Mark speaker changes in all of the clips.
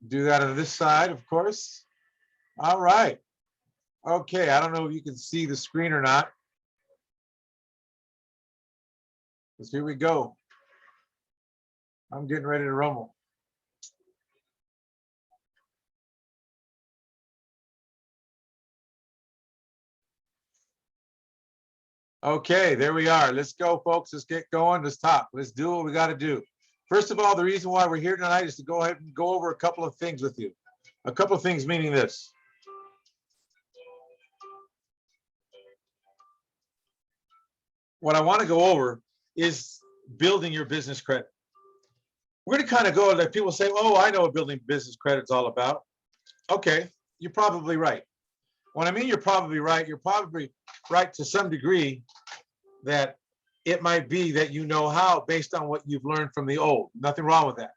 Speaker 1: Do that on this side, of course. All right. Okay, I don't know if you can see the screen or not. Because here we go. I'm getting ready to rumble. Okay, there we are. Let's go, folks. Let's get going. Let's talk. Let's do what we got to do. First of all, the reason why we're here tonight is to go ahead and go over a couple of things with you. A couple of things meaning this. What I want to go over is building your business credit. We're going to kind of go like people say, oh, I know what building business credit is all about. Okay, you're probably right. When I mean you're probably right to some degree that it might be that you know how based on what you've learned from the old. Nothing wrong with that.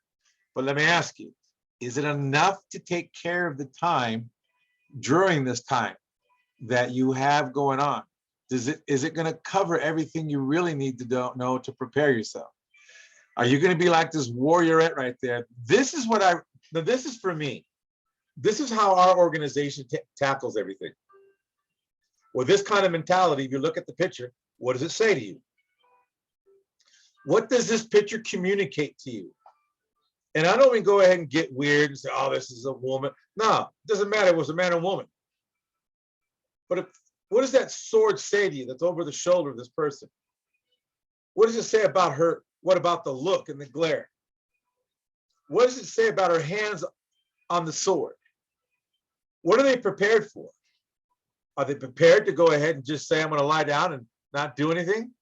Speaker 1: But let me ask you, is it enough to take care of the time during this time that you have going on? Is it going to cover everything you really need to know to prepare yourself? Are you going to be like this warriorette right there? This is this is for me. This is how our organization tackles everything. With this kind of mentality, if you look at the picture, what does it say to you? What does this picture communicate to you? And I don't even go ahead and get weird and say, oh, this is a woman. No, it doesn't matter if it was a man or woman. But what does that sword say to you that's over the shoulder of this person? What does it say about her? What about the look and the glare? What does it say about her hands on the sword? What are they prepared for? Are they prepared to go ahead and just say, I'm going to lie down and not do anything?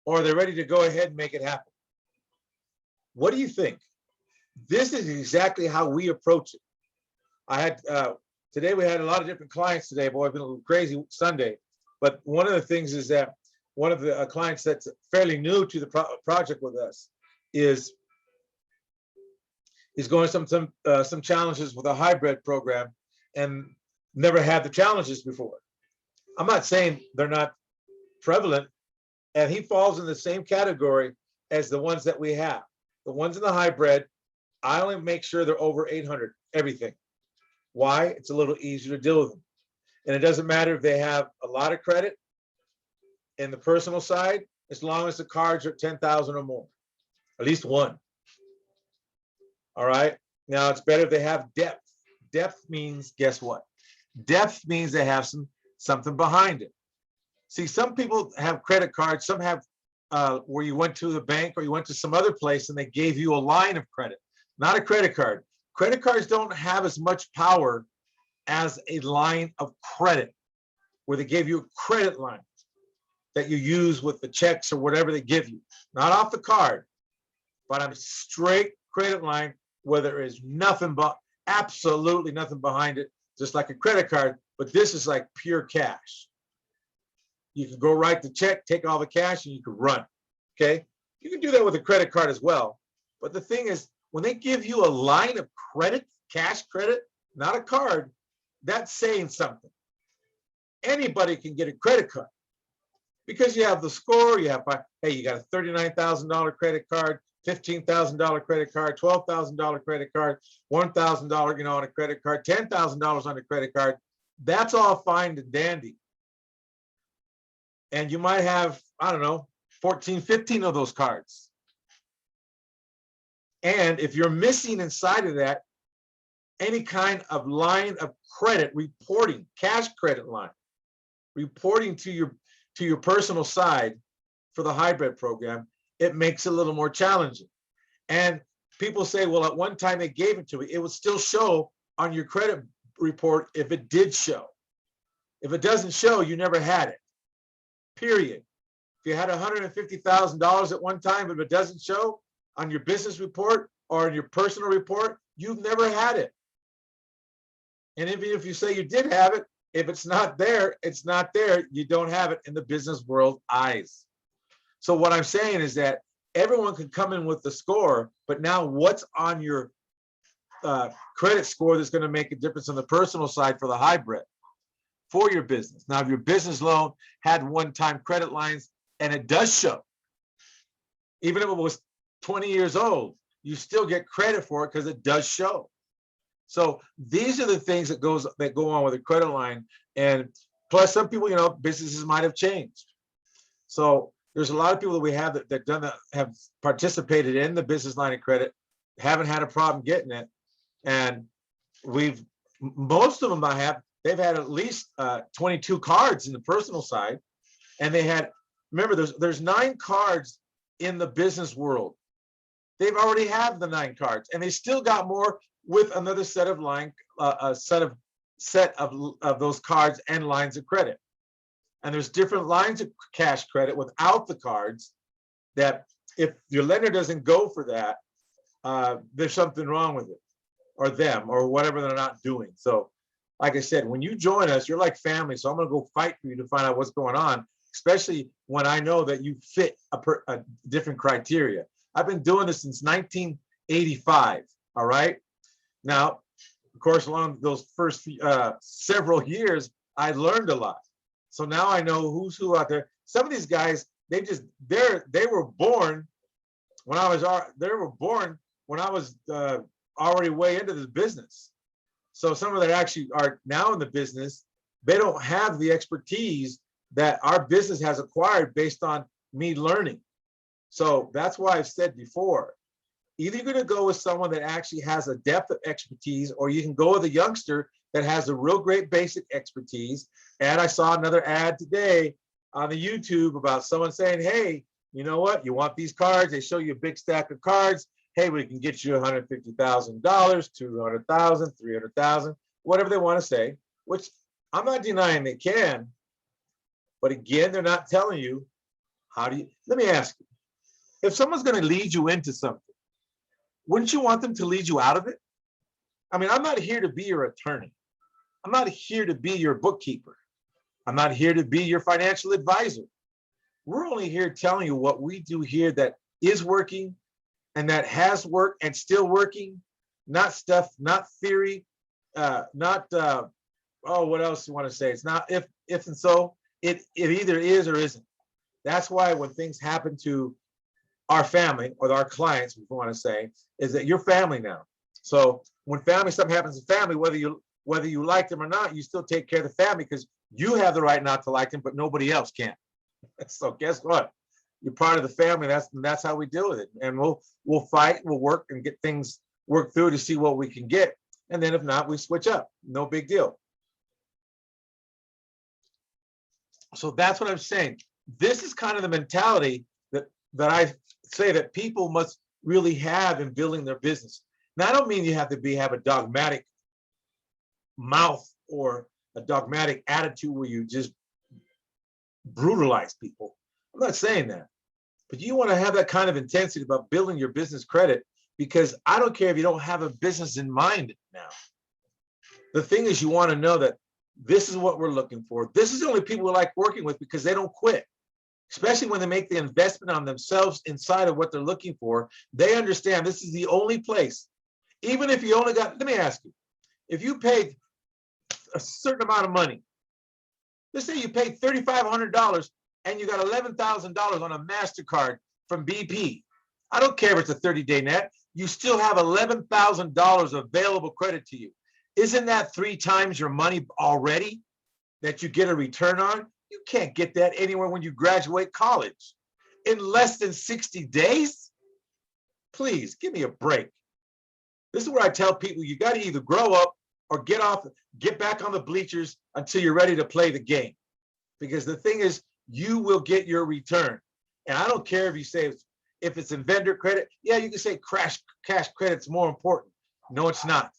Speaker 1: Or are they ready to go ahead and make it happen? What do you think? This is exactly how we approach it. I had today we had a lot of different clients today. Boy, I've been a little crazy Sunday. But one of the things is that one of the clients that's fairly new to the project with us is going some challenges with a hybrid program and never had the challenges before. I'm not saying they're not prevalent, and he falls in the same category as the ones that we have. The ones in the hybrid, I only make sure they're over 800, everything. Why? It's a little easier to deal with them. And it doesn't matter if they have a lot of credit in the personal side, as long as the cards are 10,000 or more, at least one. All right. Now it's better if they have depth. Depth means, guess what? Depth means they have something behind it. See, some people have credit cards. Some have where you went to the bank or you went to some other place and they gave you a line of credit, not a credit card. Credit cards don't have as much power as a line of credit, where they gave you a credit line that you use with the checks or whatever they give you, not off the card, but on a straight credit line where there is nothing but absolutely nothing behind it, just like a credit card. But this is like pure cash. You can go write the check, take all the cash, and you can run. Okay, you can do that with a credit card as well. But the thing is, when they give you a line of credit, cash credit, not a card, that's saying something. Anybody can get a credit card because you have the score. You have, hey, you got a $39,000 credit card, $15,000 credit card, $12,000 credit card, $1,000, on a credit card, $10,000 on a credit card. That's all fine and dandy. And you might have, I don't know, 14, 15 of those cards. And if you're missing inside of that any kind of line of credit reporting, cash credit line, reporting to your personal side for the hybrid program, it makes it a little more challenging. And people say, well, at one time they gave it to me. It would still show on your credit report if it did show. If it doesn't show, you never had it, period. If you had $150,000 at one time, if it doesn't show on your business report or in your personal report, you've never had it. And even if you say you did have it, if it's not there, it's not there. You don't have it in the business world eyes. So what I'm saying is that everyone can come in with the score, but now what's on your credit score that's going to make a difference on the personal side for the hybrid for your business? Now, if your business loan had one-time credit lines and it does show, even if it was 20 years old, you still get credit for it because it does show. So these are the things that go on with a credit line. And plus some people, businesses might have changed. So there's a lot of people that we have that have participated in the business line of credit, haven't had a problem getting it. And most of them they've had at least 22 cards in the personal side. And remember, there's 9 cards in the business world. They've already have the 9 cards, and they still got more with another set of set of those cards and lines of credit. And there's different lines of cash credit without the cards that if your lender doesn't go for that, there's something wrong with it or them or whatever they're not doing. So like I said, when you join us, you're like family. So I'm going to go fight for you to find out what's going on, especially when I know that you fit a different criteria. I've been doing this since 1985. All right. Now, of course, along those first several years, I learned a lot. So now I know who's who out there. Some of these guys, they were born when I was already way into this business. So some of them actually are now in the business. They don't have the expertise that our business has acquired based on me learning. So that's why I've said before, either you're going to go with someone that actually has a depth of expertise, or you can go with a youngster that has a real great basic expertise. And I saw another ad today on the YouTube about someone saying, hey, you know what? You want these cards? They show you a big stack of cards. Hey, we can get you $150,000, $200,000, $300,000, whatever they want to say, which I'm not denying they can. But again, they're not telling you let me ask you, if someone's going to lead you into something, wouldn't you want them to lead you out of it? I mean, I'm not here to be your attorney. I'm not here to be your bookkeeper. I'm not here to be your financial advisor. We're only here telling you what we do here that is working and that has worked and still working, not stuff, not theory, what else you want to say? It's not if and so, it either is or isn't. That's why when things happen to our family or our clients, if we want to say, is that you're family now. So when something happens to family, whether you like them or not, you still take care of the family because you have the right not to like them, but nobody else can. So guess what? You're part of the family. That's how we deal with it. And we'll fight, we'll work and get things worked through to see what we can get. And then if not, we switch up. No big deal. So that's what I'm saying. This is kind of the mentality that I say that people must really have in building their business. Now, I don't mean you have to have a dogmatic mouth or a dogmatic attitude where you just brutalize people. I'm not saying that. But you want to have that kind of intensity about building your business credit, because I don't care if you don't have a business in mind now. The thing is, you want to know that this is what we're looking for. This is the only people we like working with because they don't quit. Especially when they make the investment on themselves inside of what they're looking for, they understand this is the only place. Even if you only got, let me ask you, if you paid a certain amount of money, let's say you paid $3,500 and you got $11,000 on a MasterCard from BP. I don't care if it's a 30-day net, you still have $11,000 available credit to you. Isn't that 3 times your money already that you get a return on? You can't get that anywhere when you graduate college. In less than 60 days? Please, give me a break. This is where I tell people you got to either grow up or get back on the bleachers until you're ready to play the game. Because the thing is, you will get your return. And I don't care if you say if it's in vendor credit. Yeah, you can say cash credit's more important. No, it's not.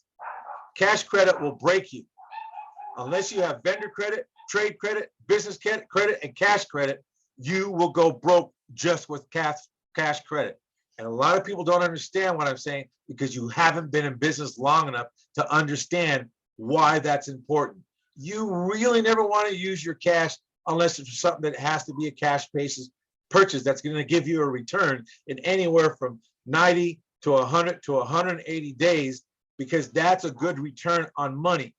Speaker 1: Cash credit will break you. Unless you have vendor credit, trade credit, business credit, and cash credit, you will go broke just with cash credit. And a lot of people don't understand what I'm saying because you haven't been in business long enough to understand why that's important. You really never want to use your cash unless it's something that has to be a cash basis purchase that's going to give you a return in anywhere from 90 to 100 to 180 days, because that's a good return on money.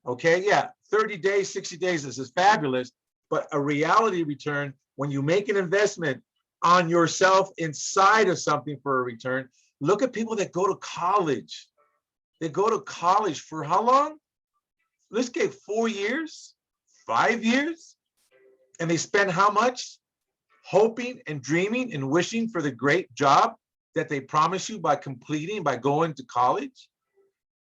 Speaker 1: Okay, yeah, 30 days, 60 days, this is fabulous, but a reality return, when you make an investment on yourself inside of something for a return, Look at people that go to college. They go to college for how long? Let's get 4 years, 5 years. And they spend how much? Hoping and dreaming and wishing for the great job that they promise you by completing, by going to college.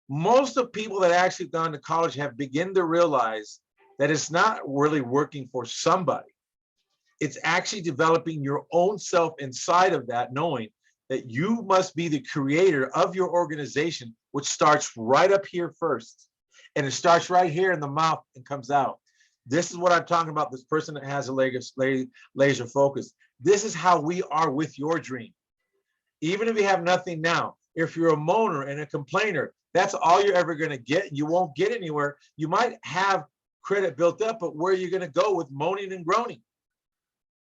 Speaker 1: Most of people that actually gone to college have begun to realize that it's not really working for somebody. It's actually developing your own self inside of that, knowing that you must be the creator of your organization, which starts right up here first. And it starts right here in the mouth and comes out. This is what I'm talking about, this person that has a laser focus. This is how we are with your dream. Even if you have nothing now, if you're a moaner and a complainer, that's all you're ever going to get. You won't get anywhere. You might have credit built up, but where are you going to go with moaning and groaning?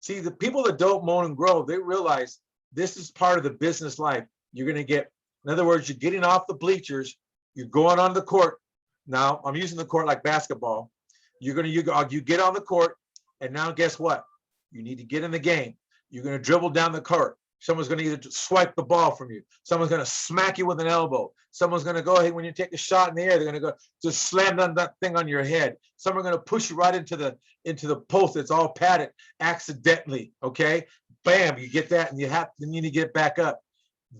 Speaker 1: See, the people that don't moan and groan, they realize this is part of the business life. You're going to get, in other words, you're getting off the bleachers, you're going on the court. Now, I'm using the court like basketball. You get on the court, and now guess what? You need to get in the game. You're going to dribble down the court. Someone's going to either swipe the ball from you. Someone's going to smack you with an elbow. Someone's going to go ahead when you take a shot in the air. They're going to go just slam that thing on your head. Some are going to push you right into the post that's all padded accidentally. Okay, bam, you get that, and you need to get back up.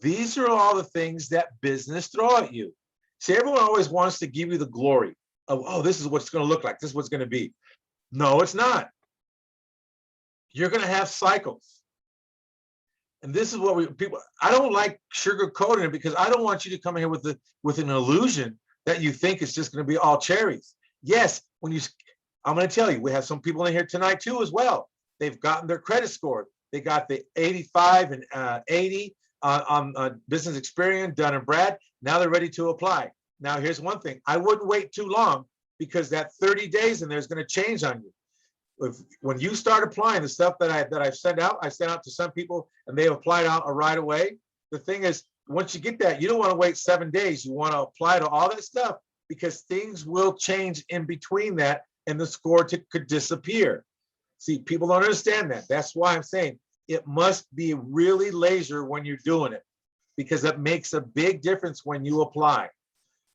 Speaker 1: These are all the things that business throw at you. See, everyone always wants to give you the glory of, oh, this is what it's going to look like. This is what's going to be. No, it's not. You're going to have cycles. And this is what I don't like sugarcoating it, because I don't want you to come in here with an illusion that you think it's just going to be all cherries. Yes, I'm going to tell you, we have some people in here tonight too as well. They've gotten their credit scored. They got the 85 and 80 on business experience, Dun & Brad. Now they're ready to apply. Now, here's one thing. I wouldn't wait too long, because that 30 days in there is going to change on you. When you start applying the stuff that I sent out to some people, and they applied out right away. The thing is, once you get that, you don't want to wait 7 days. You want to apply to all that stuff, because things will change in between that, and the score could disappear. See, people don't understand that. That's why I'm saying it must be really laser when you're doing it, because it makes a big difference when you apply.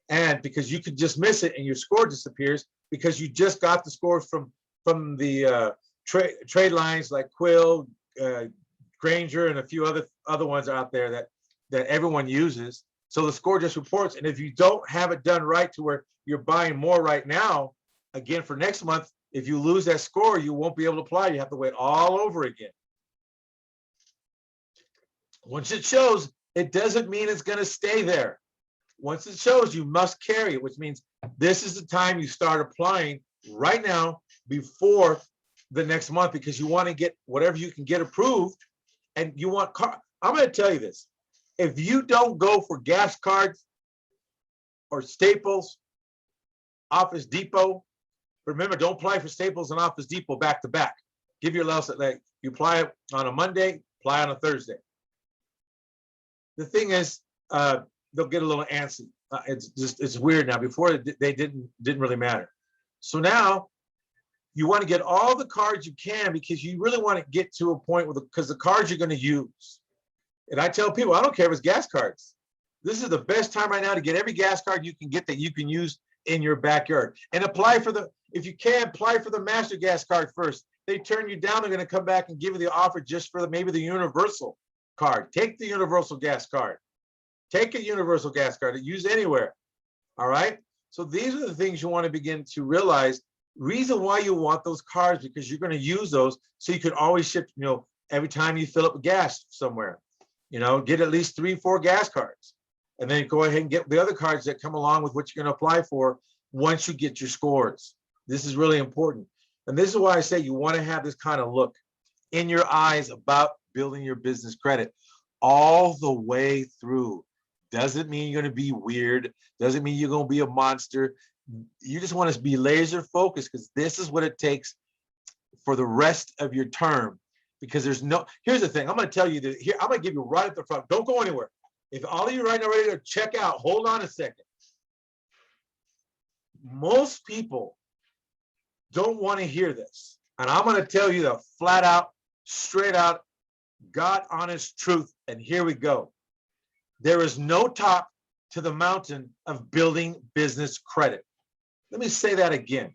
Speaker 1: And because you could just miss it and your score disappears, because you just got the scores from the trade lines like Quill, Granger, and a few other ones out there that everyone uses. So the score just reports. And if you don't have it done right to where you're buying more right now, again, for next month, if you lose that score, you won't be able to apply. You have to wait all over again. Once it shows, it doesn't mean it's going to stay there. Once it shows, you must carry it, which means this is the time you start applying right now before the next month, because you want to get whatever you can get approved. And you want I'm going to tell you this. If you don't go for gas cards or Staples, Office Depot, remember, don't apply for Staples and Office Depot back to back. Give your less, like, you apply it on a Monday, apply on a Thursday. The thing is, they'll get a little antsy. It's weird now. Before, they didn't really matter. So now you want to get all the cards you can, because you really want to get to a point because the cards you're going to use. And I tell people, I don't care if it's gas cards. This is the best time right now to get every gas card you can get that you can use in your backyard. And apply for if you can, apply for the Master Gas card first. They turn you down, they're going to come back and give you the offer just for maybe the Universal card. Take the Universal Gas card. Take a Universal Gas card to use anywhere. All right? So these are the things you want to begin to realize. Reason why you want those cards, because you're going to use those, so you can always ship, every time you fill up gas somewhere, get at least 3-4 gas cards, and then go ahead and get the other cards that come along with what you're going to apply for once you get your scores. This is really important. And this is why I say you want to have this kind of look in your eyes about building your business credit all the way through. Doesn't mean you're going to be weird. Doesn't mean you're going to be a monster. You just want to be laser focused, because this is what it takes for the rest of your term. Because here's the thing. I'm going to tell you that here, I'm going to give you right at the front. Don't go anywhere. If all of you right now are ready to check out, hold on a second. Most people don't want to hear this. And I'm going to tell you the flat out, straight out, God honest truth. And here we go. There is no top to the mountain of building business credit. Let me say that again.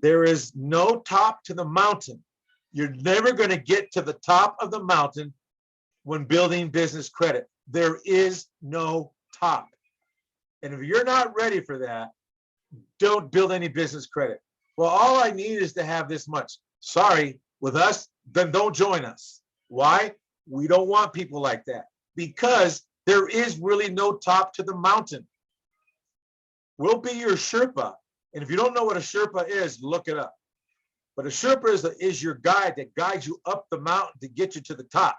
Speaker 1: There is no top to the mountain. You're never going to get to the top of the mountain when building business credit. There is no top. And if you're not ready for that, don't build any business credit. Well, all I need is to have this much. Sorry, with us, then don't join us. Why? We don't want people like that, because there is really no top to the mountain. We'll be your Sherpa. And if you don't know what a Sherpa is, look it up. But a Sherpa is your guide that guides you up the mountain to get you to the top.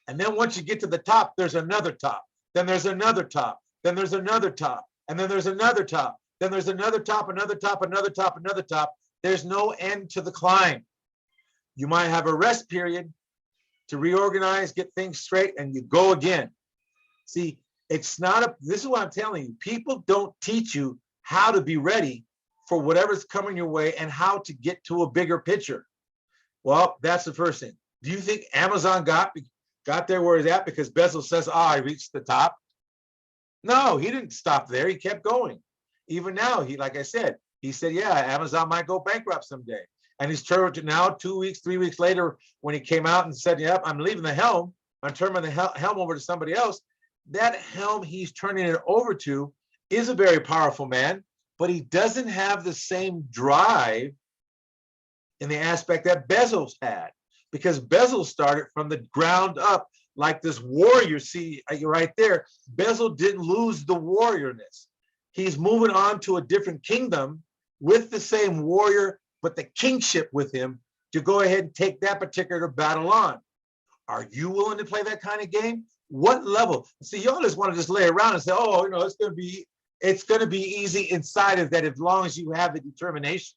Speaker 1: And then once you get to the top, there's another top. Then there's another top. Then there's another top. And then there's another top. Then there's another top, another top, another top, another top. There's no end to the climb. You might have a rest period to reorganize, get things straight, and you go again. See, it's not a, this is what I'm telling you. People don't teach you how to be ready for whatever's coming your way and how to get to a bigger picture. Well, that's the first thing. Do you think Amazon got there where he's at because Bezos says, oh, I reached the top? No, he didn't stop there. He kept going. Even now, like I said, he said, yeah, Amazon might go bankrupt someday. And he's turned to now 2 weeks, 3 weeks later, when he came out and said, yep, I'm leaving the helm. I'm turning the helm over to somebody else. That helm he's turning it over to is a very powerful man, but he doesn't have the same drive in the aspect that Bezos had, because Bezos started from the ground up like this warrior. See right there, Bezos didn't lose the warriorness. He's moving on to a different kingdom with the same warrior, but the kingship with him to go ahead and take that particular battle on. Are you willing to play that kind of game? What level? See, y'all just want to just lay around and say, oh, it's going to be easy inside of that as long as you have the determination.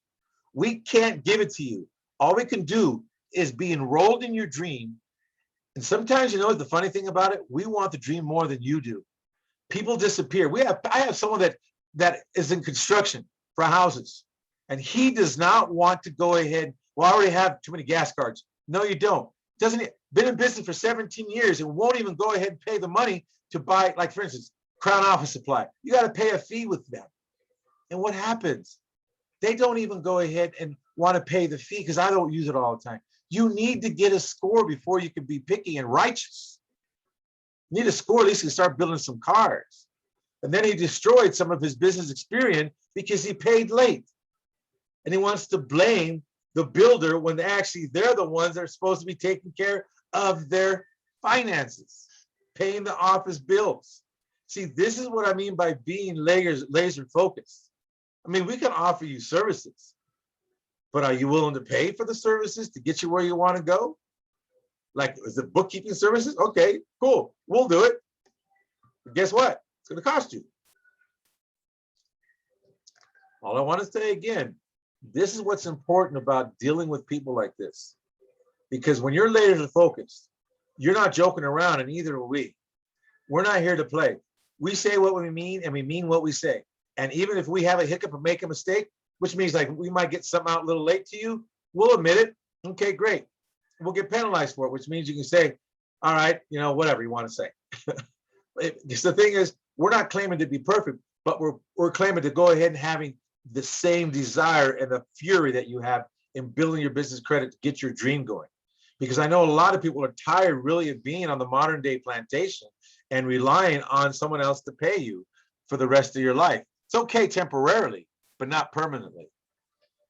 Speaker 1: We can't give it to you. All we can do is be enrolled in your dream. And sometimes, the funny thing about it, we want the dream more than you do. People disappear. I have someone that is in construction for houses, and he does not want to go ahead. Well, I already have too many gas cards. No, you don't. Doesn't been in business for 17 years and won't even go ahead and pay the money to buy, like for instance, Crown Office Supply. You got to pay a fee with them. And what happens? They don't even go ahead and want to pay the fee because I don't use it all the time. You need to get a score before you can be picky and righteous. You need a score, at least you can start building some cars. And then he destroyed some of his business experience because he paid late. And he wants to blame the builder when actually they're the ones that are supposed to be taking care of their finances, paying the office bills. See, this is what I mean by being laser focused. I mean, we can offer you services, but are you willing to pay for the services to get you where you want to go? Like, is it bookkeeping services? Okay, cool, we'll do it. But guess what? It's going to cost you. All I want to say again, this is what's important about dealing with people like this. Because when you're laser focused, you're not joking around, and neither are we. We're not here to play. We say what we mean, and we mean what we say. And even if we have a hiccup or make a mistake, which means like we might get something out a little late to you, we'll admit it. Okay, great. We'll get penalized for it, which means you can say, all right, whatever you want to say. Because the thing is, we're not claiming to be perfect, but we're claiming to go ahead and having the same desire and the fury that you have in building your business credit to get your dream going. Because I know a lot of people are tired really of being on the modern day plantation and relying on someone else to pay you for the rest of your life. It's okay temporarily, but not permanently.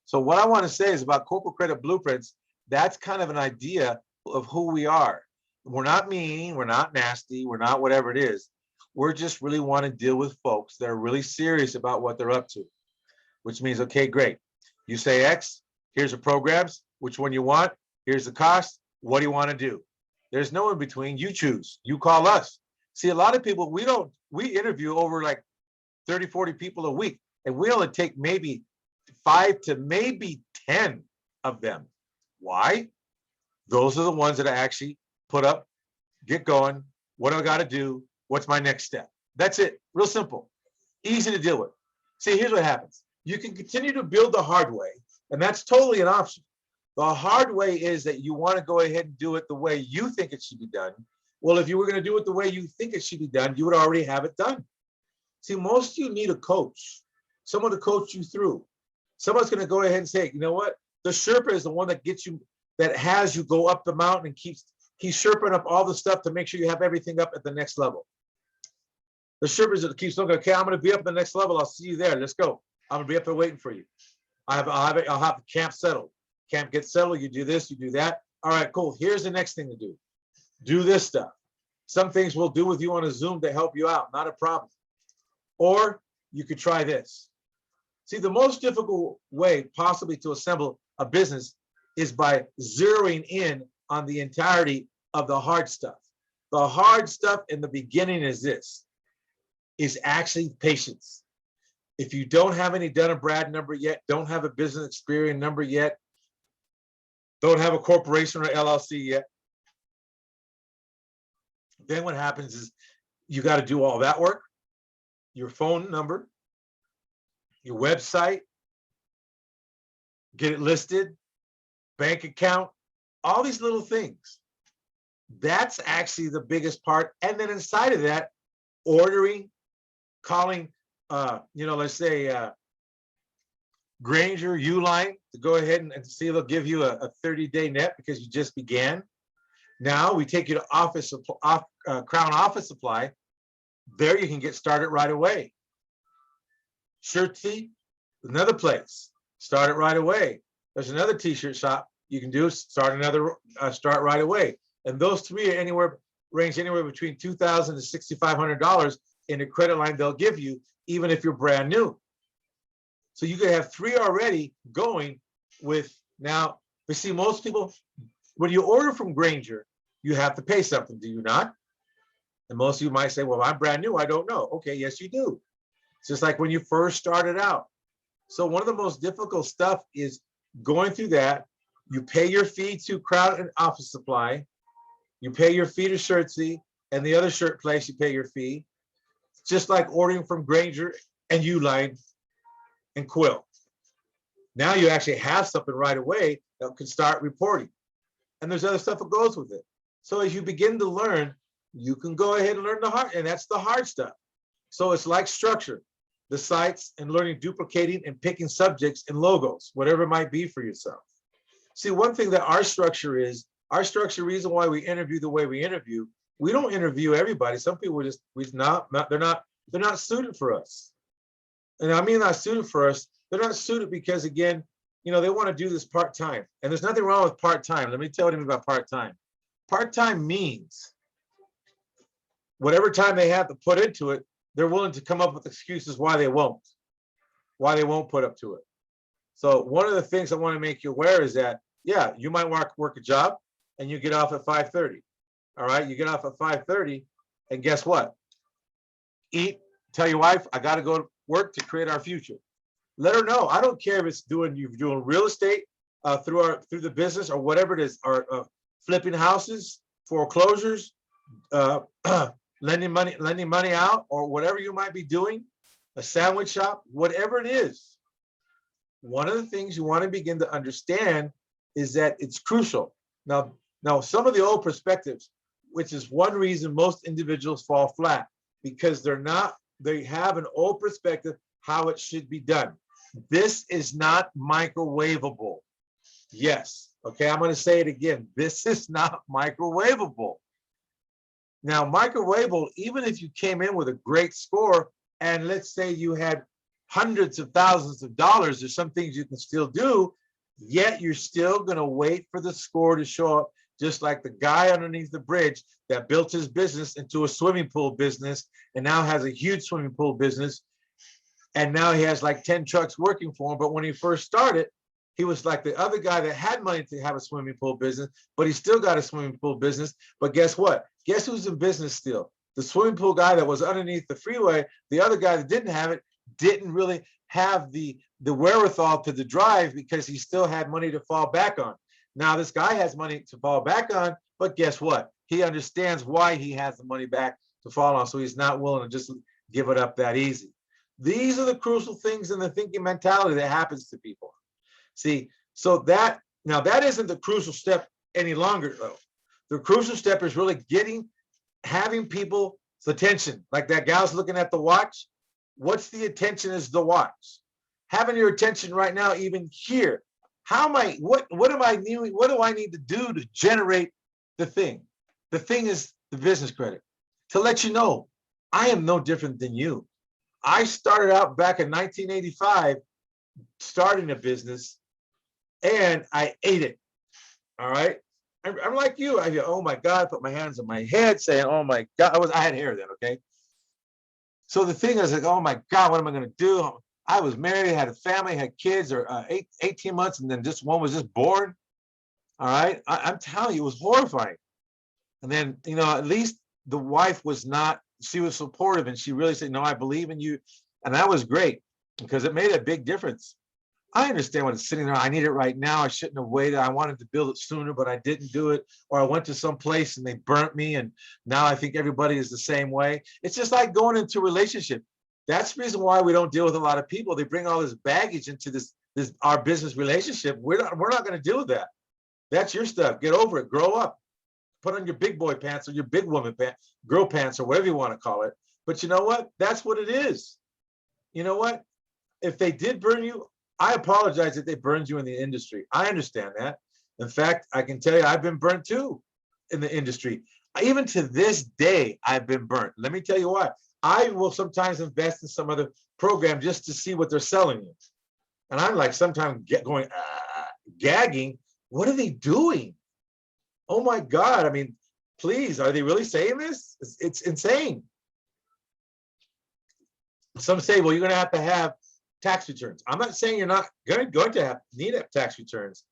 Speaker 1: So what I want to say is about corporate credit blueprints, that's kind of an idea of who we are. We're not mean, we're not nasty, we're not whatever it is. We're just really want to deal with folks that are really serious about what they're up to, which means, okay, great. You say X, here's the programs, which one you want, here's the cost, what do you want to do? There's no in between, you choose, you call us. See, a lot of people, we interview over like 30, 40 people a week, and we only take maybe 5 to maybe 10 of them. Why? Those are the ones that I actually put up, get going, what do I got to do, what's my next step? That's it, real simple, easy to deal with. See, here's what happens. You can continue to build the hard way, and that's totally an option. The hard way is that you want to go ahead and do it the way you think it should be done, Well, if you were going to do it the way you think it should be done, you would already have it done. See, most of you need a coach, someone to coach you through. Someone's going to go ahead and say, you know what? The Sherpa is the one that gets you, that has you go up the mountain and keeps Sherping up all the stuff to make sure you have everything up at the next level. The Sherpa is that keeps looking, okay, I'm going to be up at the next level. I'll see you there. Let's go. I'm going to be up there waiting for you. I'll have the camp settled. Camp gets settled. You do this, you do that. All right, cool. Here's the next thing to do. Do this stuff. Some things we'll do with you on a Zoom to help you out. Not a problem. Or you could try this. See, the most difficult way possibly to assemble a business is by zeroing in on the entirety of the hard stuff. The hard stuff in the beginning is this, is actually patience. If you don't have any Dun & Brad number yet, don't have a business experience number yet, don't have a corporation or LLC yet, then what happens is you got to do all that work, your phone number, your website, get it listed, bank account, all these little things. That's actually the biggest part. And then inside of that, ordering, calling, let's say Granger, Uline, to go ahead and see they'll give you a 30-day net because you just began. Now we take you to Crown Office Supply. There you can get started right away. Shirtsy, another place, start it right away. There's another t-shirt shop you can do, start right away. And those three are range anywhere between $2,000 to $6,500 in the credit line they'll give you, even if you're brand new. So you could have three already going with now. We see most people, when you order from Granger, you have to pay something, do you not? And most of you might say, well, I'm brand new, I don't know. Okay, yes, you do. It's just like when you first started out. So one of the most difficult stuff is going through that. You pay your fee to Crown Office Supply. You pay your fee to Shirtsy, and the other shirt place, you pay your fee. It's just like ordering from Granger and Uline and Quill. Now you actually have something right away that can start reporting. And there's other stuff that goes with it. So as you begin to learn, you can go ahead and learn the hard, and that's the hard stuff. So it's like structure, the sites, and learning duplicating and picking subjects and logos, whatever it might be for yourself. See, one thing that our structure, reason why we interview the way we interview, we don't interview everybody. Some people just, they're not suited for us. And I mean, not suited for us. They're not suited because, again, they want to do this part-time. And there's nothing wrong with part-time. Let me tell you about part-time. Part-time means whatever time they have to put into it, they're willing to come up with excuses why they won't put up to it. So one of the things I want to make you aware is that, yeah, you might work a job and you get off at 5:30. All right, you get off at 5:30, and guess what? Eat, tell your wife, I got to go to work to create our future. Let her know. I don't care if it's you're doing real estate through the business or whatever it is, or flipping houses, foreclosures, lending money out, or whatever you might be doing, a sandwich shop, whatever it is. One of the things you want to begin to understand is that it's crucial. Now some of the old perspectives, which is one reason most individuals fall flat, because they have an old perspective how it should be done. This is not microwavable. Yes, okay, I'm going to say it again. This is not microwavable. Now, microwavable, even if you came in with a great score, and let's say you had hundreds of thousands of dollars, there's some things you can still do, yet you're still going to wait for the score to show up, just like the guy underneath the bridge that built his business into a swimming pool business and now has a huge swimming pool business. And now he has like 10 trucks working for him. But when he first started, he was like the other guy that had money to have a swimming pool business, but he still got a swimming pool business. But guess what? Guess who's in business still? The swimming pool guy that was underneath the freeway. The other guy that didn't have it didn't really have the wherewithal to the drive because he still had money to fall back on. Now this guy has money to fall back on, but guess what? He understands why he has the money back to fall on, so he's not willing to just give it up that easy. These are the crucial things in the thinking mentality that happens to people. See, so that isn't the crucial step any longer, though. The crucial step is really getting having people's attention, like that gal's looking at the watch. What's the attention is the watch. Having your attention right now, even here. How am I, what am I doing? What do I need to do to generate the thing? The thing is the business credit. To let you know, I am no different than you. I started out back in 1985, starting a business, and I ate it. All right. I'm like you. I go, oh my God, I put my hands on my head saying, oh my God, I had hair then. Okay. So the thing is like, oh my God, what am I going to do? I was married, had a family, had kids, or 18 months, and then just one was just born. All right. I'm telling you, it was horrifying. And then, at least the wife was not, she was supportive and she really said, no, I believe in you. And that was great because it made a big difference. I understand what it's sitting there. I need it right now. I shouldn't have waited. I wanted to build it sooner, but I didn't do it. Or I went to some place and they burnt me. And now I think everybody is the same way. It's just like going into a relationship. That's the reason why we don't deal with a lot of people. They bring all this baggage into this our business relationship. We're not going to deal with that. That's your stuff. Get over it. Grow up. Put on your big boy pants or your big woman pants, girl pants, or whatever you want to call it. But you know what? That's what it is. You know what? If they did burn you, I apologize that they burned you in the industry. I understand that. In fact, I can tell you I've been burnt too in the industry. Even to this day, I've been burnt. Let me tell you why. I will sometimes invest in some other program just to see what they're selling you. And I'm like sometimes going, gagging. What are they doing? Oh my God. I mean, please, are they really saying this? It's insane. Some say, well, you're going to have tax returns. I'm not saying you're not going to need tax returns,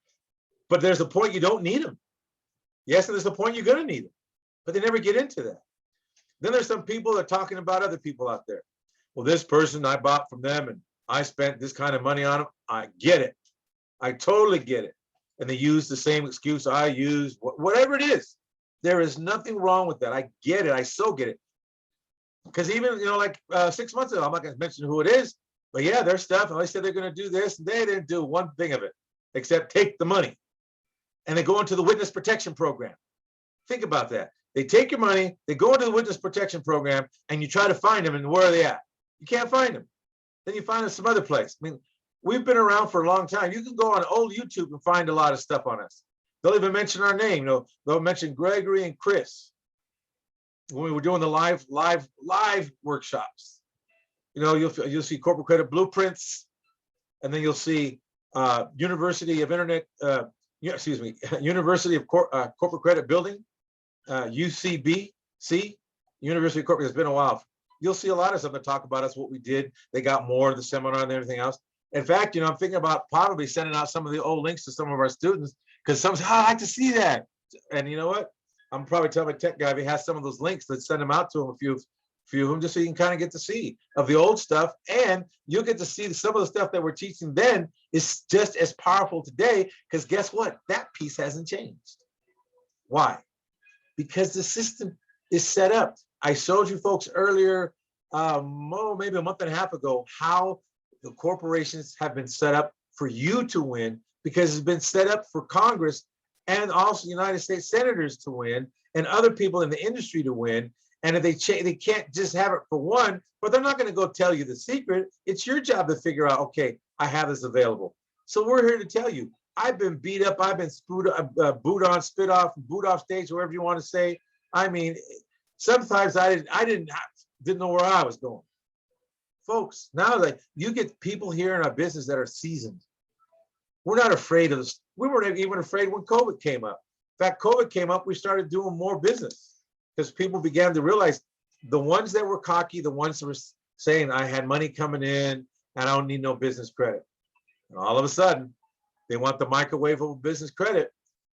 Speaker 1: but there's a point you don't need them. Yes, and there's a point you're going to need them, but they never get into that. Then there's some people that are talking about other people out there. Well, this person I bought from them and I spent this kind of money on them. I get it. I totally get it. And they use the same excuse I use, whatever it is. There is nothing wrong with that. I get it. I so get it. Because even, like 6 months ago, I'm not going to mention who it is, but yeah, their stuff, and they said they're going to do this, and they didn't do one thing of it, except take the money. And they go into the witness protection program. Think about that. They take your money, they go into the witness protection program, and you try to find them, and where are they at? You can't find them. Then you find them some other place. I mean, we've been around for a long time. You can go on old YouTube and find a lot of stuff on us. They'll even mention our name. They'll mention Gregory and Chris when we were doing the live workshops. You'll see corporate credit blueprints, and then you'll see University of University of Corporate Credit Building, UCBC, University of Corporate. It's been a while. You'll see a lot of stuff that talk about us, what we did. They got more of the seminar and everything else. In fact, I'm thinking about probably sending out some of the old links to some of our students because some say, oh, I'd like to see that. And you know what? I'm probably telling my tech guy if he has some of those links, let's send them out to him, a few of them, just so you can kind of get to see of the old stuff. And you'll get to see some of the stuff that we're teaching then is just as powerful today, because guess what? That piece hasn't changed. Why? Because the system is set up. I showed you folks earlier, maybe a month and a half ago, how the corporations have been set up for you to win, because it's been set up for Congress and also United States senators to win and other people in the industry to win. And if they can't just have it for one, but they're not going to go tell you the secret. It's your job to figure out, okay, I have this available. So we're here to tell you, I've been beat up. I've been booed on, spit off, booed off stage, whatever you want to say. I mean, sometimes I didn't know where I was going. Folks, now like you get people here in our business that are seasoned. We're not afraid of this. We weren't even afraid when COVID came up. In fact, COVID came up, we started doing more business because people began to realize the ones that were cocky, the ones that were saying, I had money coming in and I don't need no business credit. And all of a sudden, they want the microwavable business credit.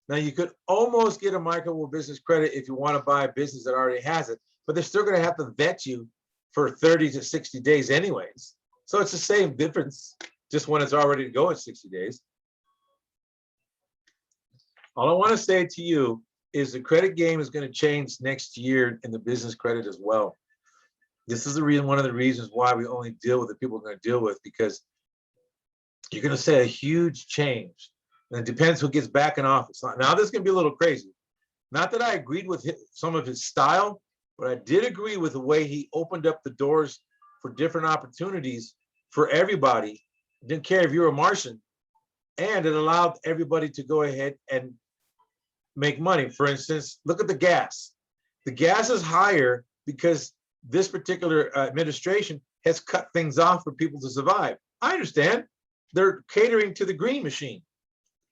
Speaker 1: Now, you could almost get a microwavable business credit if you want to buy a business that already has it, but they're still going to have to vet you for 30 to 60 days anyways. So it's the same difference, just when it's already to go in 60 days. All I want to say to you is the credit game is going to change next year in the business credit as well. This is the reason, one of the reasons why we only deal with the people we're going to deal with, because you're going to see a huge change. And it depends who gets back in office. Now, this is going to be a little crazy. Not that I agreed with some of his style, But I did agree with the way he opened up the doors for different opportunities for everybody. Didn't care if you were a Martian, and it allowed everybody to go ahead and make money. For instance, look at the gas. The gas is higher because this particular administration has cut things off for people to survive. I understand. They're catering to the green machine.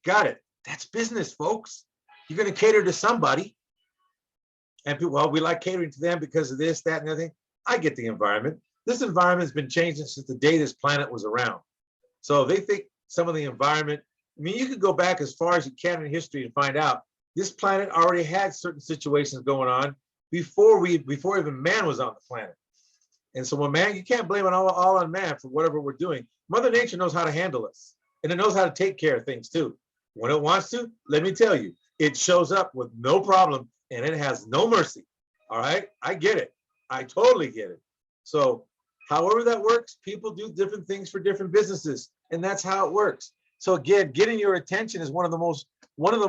Speaker 1: Got it. That's business, folks. You're going to cater to somebody. And people, well, we like catering to them because of this, that, and the other thing. I get the environment. This environment has been changing since the day this planet was around. So they think some of the environment, I mean, you could go back as far as you can in history and find out this planet already had certain situations going on before even man was on the planet. And so when man, you can't blame it all on man for whatever we're doing. Mother Nature knows how to handle us, and it knows how to take care of things too. When it wants to, let me tell you, it shows up with no problem, and it has no mercy. All right, I get it. I totally get it. So however that works, people do different things for different businesses, and that's how it works. So again, getting your attention is one of the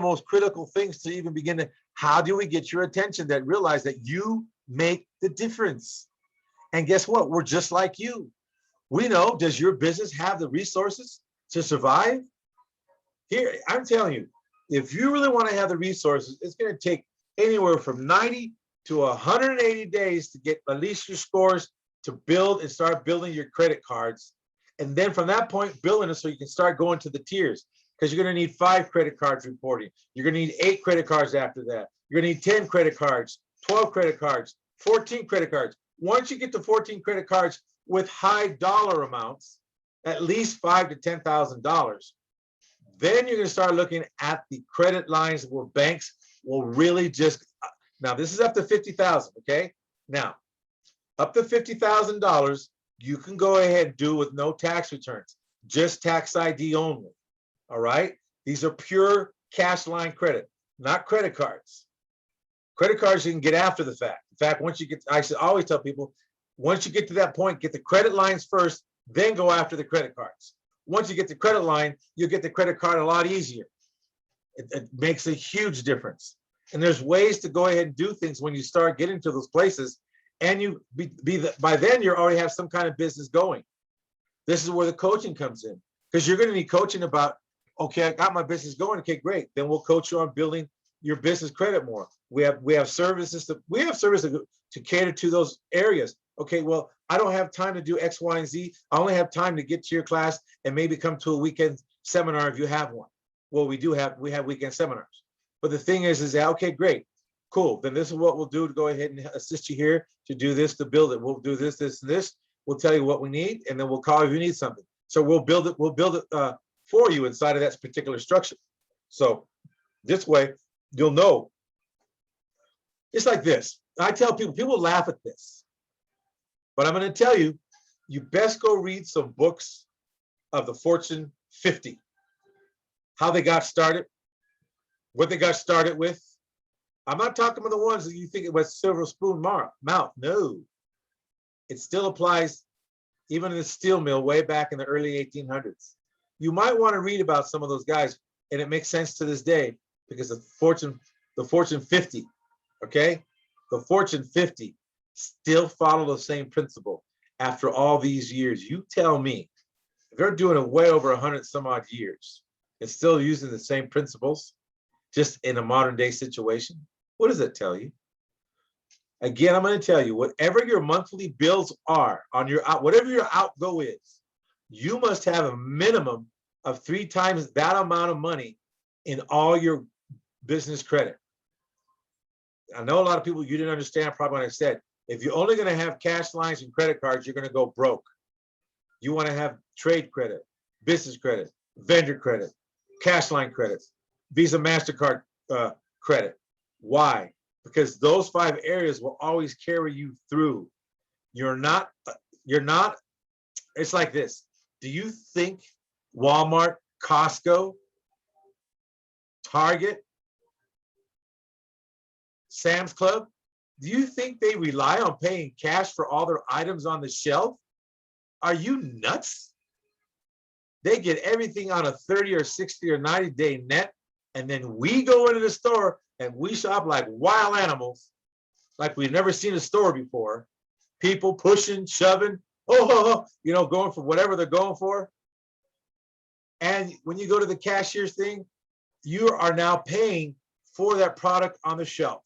Speaker 1: most critical things to even begin to, how do we get your attention, that realize that you make the difference? And guess what? We're just like you. We know, does your business have the resources to survive? Here, I'm telling you, if you really want to have the resources, it's going to take anywhere from 90 to 180 days to get at least your scores to build and start building your credit cards. And then from that point, building it so you can start going to the tiers, because you're going to need 5 credit cards reporting. You're going to need 8 credit cards after that. You're going to need 10 credit cards, 12 credit cards, 14 credit cards. Once you get to 14 credit cards with high dollar amounts, at least $5,000 to $10,000, then you're going to start looking at the credit lines where banks will really just, now this is up to 50,000, okay? Now, up to $50,000, you can go ahead and do with no tax returns, just tax ID only, all right? These are pure cash line credit, not credit cards. Credit cards you can get after the fact. In fact, once you get, I should always tell people, once you get to that point, get the credit lines first, then go after the credit cards. Once you get the credit line, you get the credit card a lot easier. It makes a huge difference. And there's ways to go ahead and do things when you start getting to those places, and you by then you already have some kind of business going. This is where the coaching comes in, because you're going to need coaching about, okay, I got my business going. Okay, great. Then we'll coach you on building your business credit more. We have services to cater to those areas. Okay, well, I don't have time to do X, Y, and Z. I only have time to get to your class and maybe come to a weekend seminar if you have one. Well, we have weekend seminars. But the thing is that, okay, great, cool. Then this is what we'll do to go ahead and assist you here to do this, to build it. We'll do this, this, and this. We'll tell you what we need, and then we'll call if you need something. So we'll build it for you inside of that particular structure. So this way, you'll know. It's like this. I tell people laugh at this, but I'm going to tell you, you best go read some books of the Fortune 50, how they got started, what they got started with. I'm not talking about the ones that you think it was silver spoon mouth. No, it still applies even in the steel mill way back in the early 1800s. You might want to read about some of those guys, and it makes sense to this day, because the Fortune 50, okay? The Fortune 50 still follow the same principle after all these years. You tell me, if they're doing it way over 100 some odd years and still using the same principles, just in a modern day situation, what does that tell you? Again, I'm going to tell you, whatever your monthly bills are on your whatever your outgo is, you must have a minimum of 3 times that amount of money in all your business credit. I know a lot of people, you didn't understand probably when I said, if you're only going to have cash lines and credit cards, you're going to go broke. You want to have trade credit, business credit, vendor credit, cash line credits, Visa, MasterCard credit. Why? Because those 5 areas will always carry you through. You're not, it's like this. Do you think Walmart, Costco, Target, Sam's Club, do you think they rely on paying cash for all their items on the shelf? Are you nuts? They get everything on a 30 or 60 or 90-day net, and then we go into the store and we shop like wild animals. like we've never seen a store before. People pushing, shoving, oh, you know, going for whatever they're going for. And when you go to the cashier's thing, you are now paying for that product on the shelf.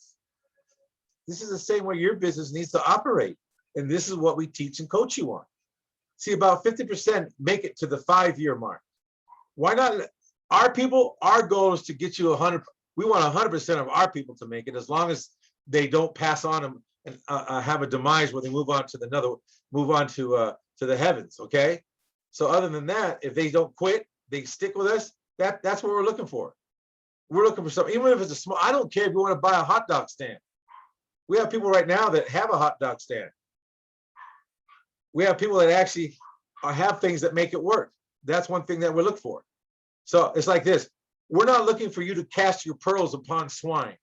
Speaker 1: This is the same way your business needs to operate. And this is what we teach and coach you on. See, about 50% make it to the 5-year mark. Why not? Our people, our goal is to get you 100. We want 100% of our people to make it, as long as they don't pass on them and have a demise where they move on to the heavens. Okay. So other than that, if they don't quit, they stick with us. That's what we're looking for. We're looking for something, even if it's a small. I don't care if you want to buy a hot dog stand. We have people right now that have a hot dog stand. We have people that actually have things that make it work. That's one thing that we look for. So it's like this. We're not looking for you to cast your pearls upon swine.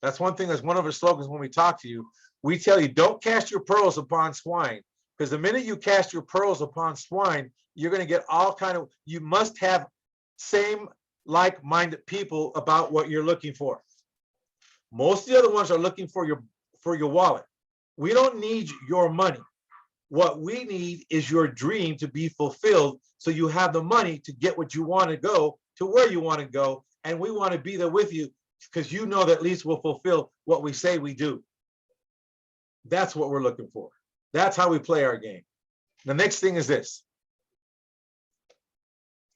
Speaker 1: That's one thing. That's one of our slogans when we talk to you. We tell you, don't cast your pearls upon swine, because the minute you cast your pearls upon swine, you're going to get all kind of, you must have same like-minded people about what you're looking for. Most of the other ones are looking for your wallet. We don't need your money. What we need is your dream to be fulfilled, so you have the money to get what you want to go to where you want to go. And we want to be there with you, because you know that at least we'll fulfill what we say we do. That's what we're looking for. That's how we play our game. The next thing is this.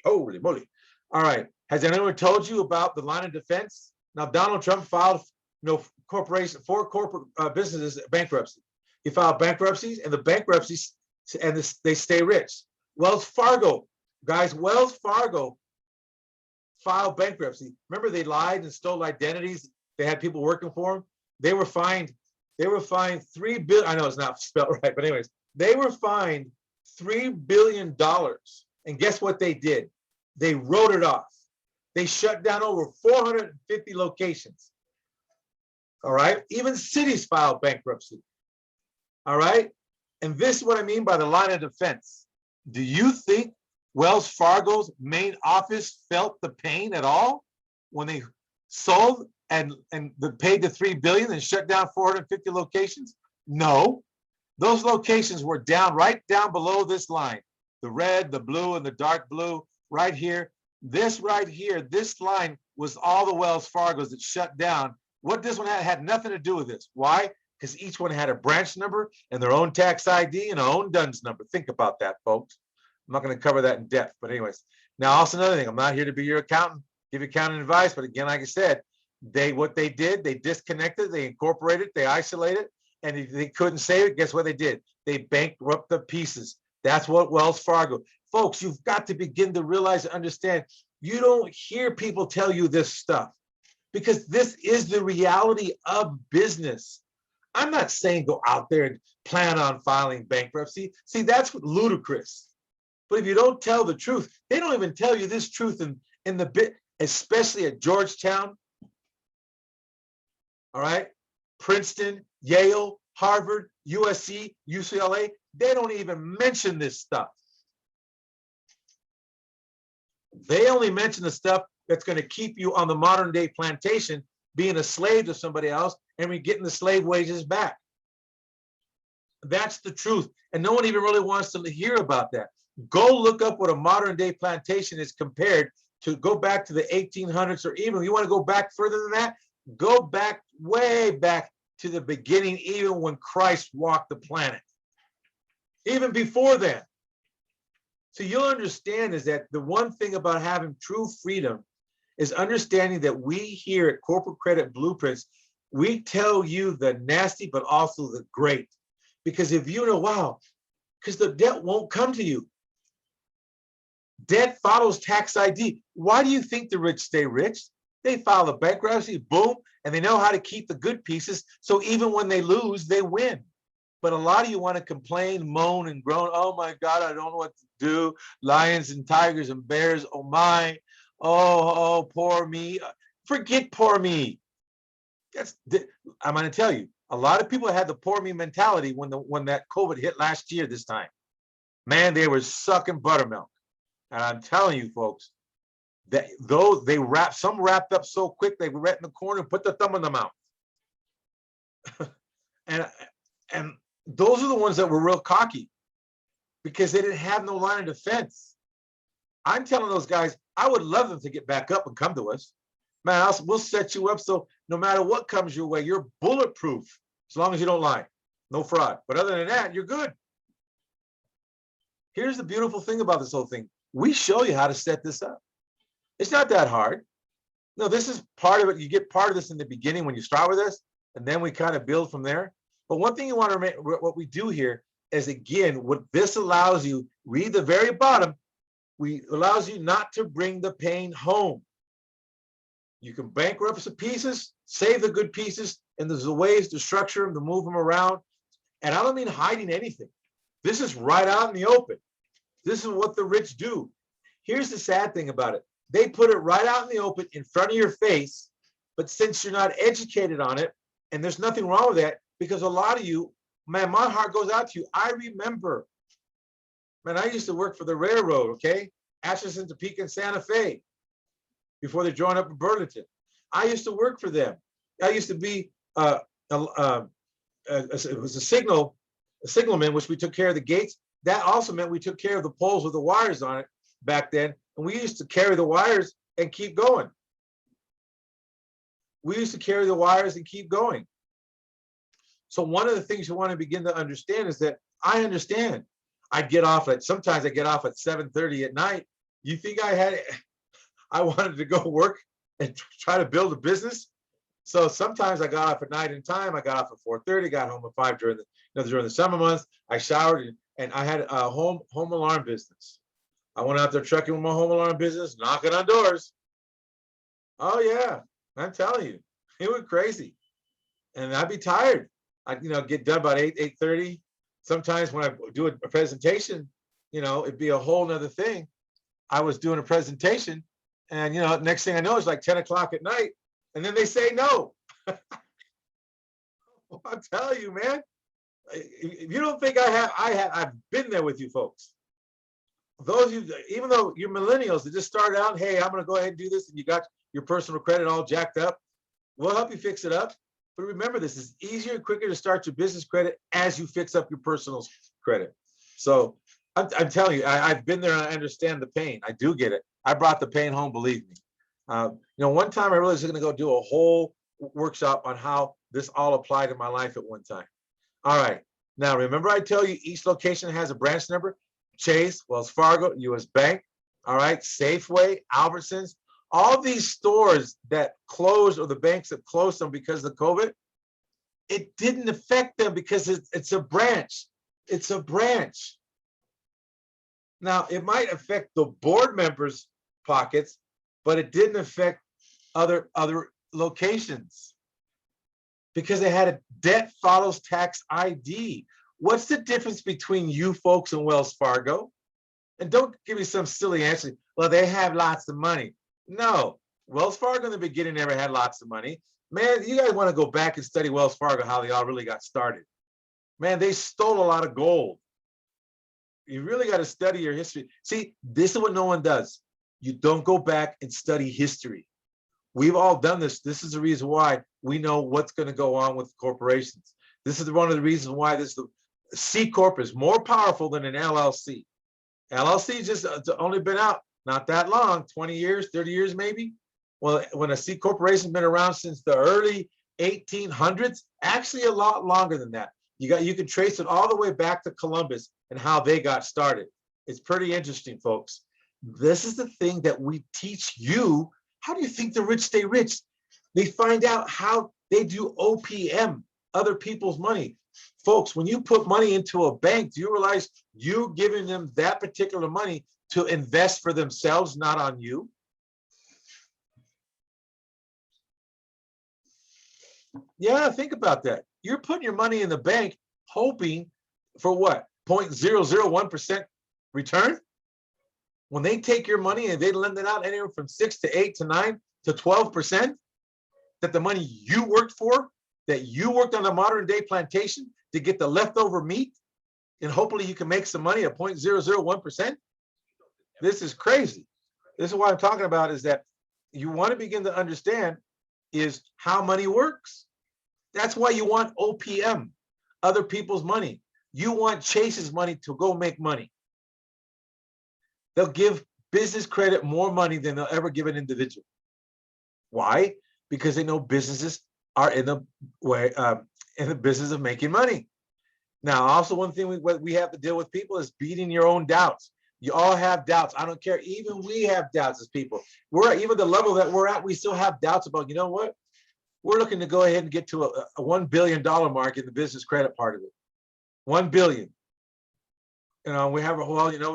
Speaker 1: Holy moly. All right. Has anyone told you about the line of defense? Now, Donald Trump filed, four corporate businesses bankruptcy. He filed bankruptcies, and the bankruptcies, and they stay rich. Wells Fargo, guys, Wells Fargo filed bankruptcy. Remember, they lied and stole identities. They had people working for them. They were fined $3 billion. I know it's not spelled right, but anyways, they were fined $3 billion. And guess what they did? They wrote it off. They shut down over 450 locations. All right. Even cities filed bankruptcy. All right. And this is what I mean by the line of defense. Do you think Wells Fargo's main office felt the pain at all when they sold and paid the $3 billion and shut down 450 locations? No. Those locations were right down below this line. The red, the blue, and the dark blue right here. This right here, this line was all the Wells Fargos that shut down. What this one had nothing to do with this. Why? Because each one had a branch number and their own tax ID and their own DUNS number. Think about that, folks. I'm not going to cover that in depth, but anyways. Now, also another thing, I'm not here to be your accountant, give you accounting advice, but again, like I said, what they did, they disconnected, they incorporated, they isolated, and if they couldn't save it, guess what they did? They bankrupted the pieces. That's what Wells Fargo. Folks, you've got to begin to realize and understand, you don't hear people tell you this stuff, because this is the reality of business. I'm not saying go out there and plan on filing bankruptcy. See, that's ludicrous. But if you don't tell the truth, they don't even tell you this truth in the bit, especially at Georgetown, all right, Princeton, Yale, Harvard, USC, UCLA, they don't even mention this stuff. They only mention the stuff that's going to keep you on the modern day plantation, being a slave to somebody else, and we're getting the slave wages back. That's the truth. And no one even really wants to hear about that. Go look up what a modern day plantation is compared to. Go back to the 1800s, or even if you want to go back further than that, go back, way back to the beginning, even when Christ walked the planet. Even before then. So you'll understand is that the one thing about having true freedom is understanding that we here at Corporate Credit Blueprints, we tell you the nasty, but also the great. Because if you know, wow, because the debt won't come to you. Debt follows tax ID. Why do you think the rich stay rich? They file a bankruptcy, boom, and they know how to keep the good pieces. So even when they lose, they win. But a lot of you want to complain, moan, and groan. Oh my God, I don't know what to do. Lions and tigers and bears, oh my. Oh, poor me. Forget poor me. I'm going to tell you, a lot of people had the poor me mentality when that COVID hit last year this time. Man, they were sucking buttermilk. And I'm telling you, folks, that though some wrapped up so quick, they were right in the corner and put the thumb in the mouth. And and those are the ones that were real cocky because they didn't have no line of defense. I'm telling those guys, I would love them to get back up and come to us. Man, we'll set you up so no matter what comes your way, you're bulletproof as long as you don't lie. No fraud. But other than that, you're good. Here's the beautiful thing about this whole thing. We show you how to set this up. It's not that hard. No, this is part of it. You get part of this in the beginning when you start with us, and then we kind of build from there. But one thing you want to remember, what we do here is, again, what this allows you, read the very bottom, allows you not to bring the pain home. You can bankrupt some pieces, save the good pieces, and there's ways to structure them, to move them around. And I don't mean hiding anything. This is right out in the open. This is what the rich do. Here's the sad thing about it. They put it right out in the open in front of your face, but since you're not educated on it, and there's nothing wrong with that, because a lot of you, man, my heart goes out to you. I remember, man, I used to work for the railroad, okay? Atchison, Topeka, and Santa Fe before they joined up in Burlington. I used to work for them. I used to be it was a signalman, which we took care of the gates. That also meant we took care of the poles with the wires on it back then. And we used to carry the wires and keep going. We used to carry the wires and keep going. So one of the things you want to begin to understand is that I understand. Sometimes I get off at 7:30 at night. You think I wanted to go work and try to build a business? So sometimes I got off at night in time. I got off at 4:30, got home at 5 during the summer months. I showered and I had a home alarm business. I went out there trucking with my home alarm business, knocking on doors. Oh yeah, I'm telling you, it was crazy. And I'd be tired. I'd get done about 8:30. Sometimes when I do a presentation, it'd be a whole nother thing. I was doing a presentation, and next thing I know, it's like 10 o'clock at night, and then they say no. I'm telling you, man. If you don't think I've been there with you folks. Those of you, even though you're millennials that just started out, hey, I'm going to go ahead and do this, and you got your personal credit all jacked up, we'll help you fix it up. But remember, this is easier and quicker to start your business credit as you fix up your personal credit. So I'm telling you, I've been there and I understand the pain. I do get it. I brought the pain home, believe me. One time I really was going to go do a whole workshop on how this all applied in my life at one time. All right. Now, remember I tell you each location has a branch number? Chase, Wells Fargo, US Bank, all right, Safeway, Albertsons, all these stores that closed or the banks that closed them because of COVID, it didn't affect them because it's a branch. It's a branch. Now, it might affect the board members' pockets, but it didn't affect other locations because they had a debt follows tax ID. What's the difference between you folks and Wells Fargo? And don't give me some silly answer. Well, they have lots of money. No, Wells Fargo in the beginning never had lots of money. Man, you guys want to go back and study Wells Fargo, how they all really got started. Man, they stole a lot of gold. You really got to study your history. See, this is what no one does. You don't go back and study history. We've all done this. This is the reason why we know what's going to go on with corporations. This is one of the reasons why the C Corp is more powerful than an LLC. LLC just only been out not that long, 20 years, 30 years maybe. Well, when a C Corporation's been around since the early 1800s, actually a lot longer than that. You can trace it all the way back to Columbus and how they got started. It's pretty interesting, folks. This is the thing that we teach you. How do you think the rich stay rich? They find out how they do OPM, other people's money. Folks, when you put money into a bank, do you realize you're giving them that particular money to invest for themselves, not on you? Yeah, think about that. You're putting your money in the bank hoping for what? 0.001% return? When they take your money and they lend it out anywhere from 6 to 8 to 9 to 12%, that the money you worked for, that you worked on a modern day plantation to get the leftover meat, and hopefully you can make some money at 0.001%. This is crazy. This is what I'm talking about, is that you want to begin to understand is how money works. That's why you want OPM. other people's money. You want Chase's money to go make money. They'll give business credit more money than they'll ever give an individual. Why? Because they know businesses are in the way in the business of making money. Now, also one thing we have to deal with people is beating your own doubts. You all have doubts. I don't care. Even we have doubts as people. We're at even the level that we're at, we still have doubts about, you know what? We're looking to go ahead and get to a $1 billion mark in the business credit part of it. 1 billion. You know, we have a whole, you know,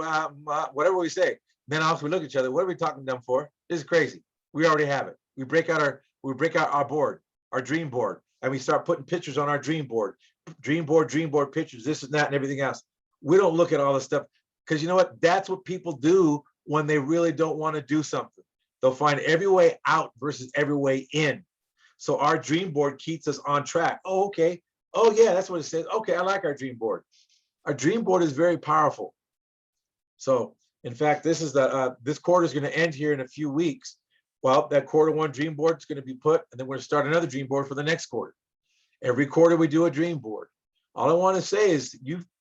Speaker 1: whatever we say. Then also we look at each other. What are we talking to them for? This is crazy. We already have it. We break out our board, our dream board, and we start putting pictures on our dream board pictures, this and that, and everything else. We don't look at all this stuff because you know what? That's what people do when they really don't want to do something. They'll find every way out versus every way in. So our dream board keeps us on track. Oh, okay. Oh, yeah, that's what it says. Okay, I like our dream board. Our dream board is very powerful. So, in fact, this is this quarter is going to end here in a few weeks. Well, that quarter one dream board is going to be put, and then we're going to start another dream board for the next quarter. Every quarter we do a dream board. All I want to say is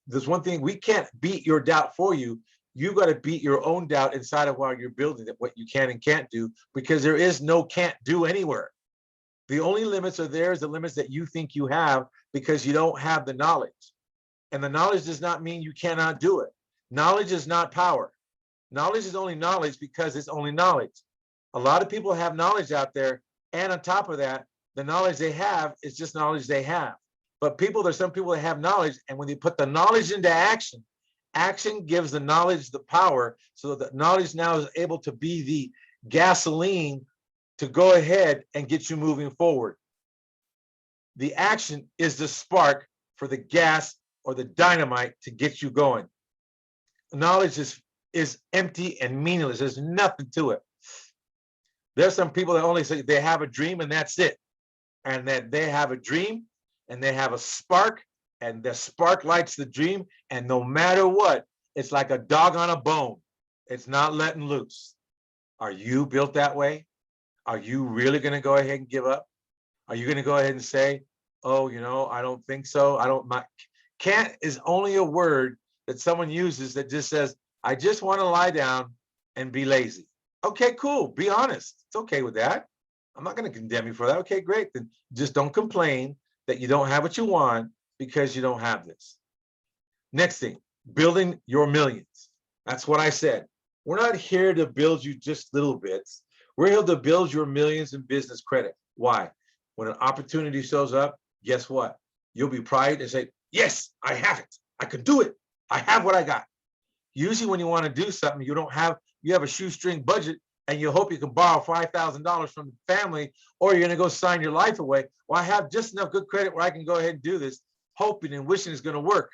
Speaker 1: there's one thing, we can't beat your doubt for you. You got to beat your own doubt inside of while you're building it, what you can and can't do, because there is no can't do anywhere. The only limits are there is the limits that you think you have because you don't have the knowledge. And the knowledge does not mean you cannot do it. Knowledge is not power. Knowledge is only knowledge because it's only knowledge. A lot of people have knowledge out there, and on top of that, the knowledge they have is just knowledge they have. But there's some people that have knowledge, and when they put the knowledge into action, action gives the knowledge the power, so that knowledge now is able to be the gasoline to go ahead and get you moving forward. The action is the spark for the gas or the dynamite to get you going. Knowledge is empty and meaningless. There's nothing to it. There's some people that only say they have a dream and that's it. And that they have a dream and they have a spark, and the spark lights the dream, and no matter what, it's like a dog on a bone. It's not letting loose. Are you built that way? Are you really going to go ahead and give up? Are you going to go ahead and say, oh, you know, I don't think so. Can't is only a word that someone uses that just says, I just want to lie down and be lazy. Okay, cool. Be honest. It's okay with that. I'm not going to condemn you for that. Okay, great. Then just don't complain that you don't have what you want because you don't have this. Next thing, building your millions. That's what I said. We're not here to build you just little bits. We're here to build your millions in business credit. Why? When an opportunity shows up, guess what? You'll be proud and say, yes, I have it. I can do it. I have what I got. Usually when you want to do something, you have a shoestring budget and you hope you can borrow $5,000 from the family, or you're going to go sign your life away. Well, I have just enough good credit where I can go ahead and do this, hoping and wishing it's going to work.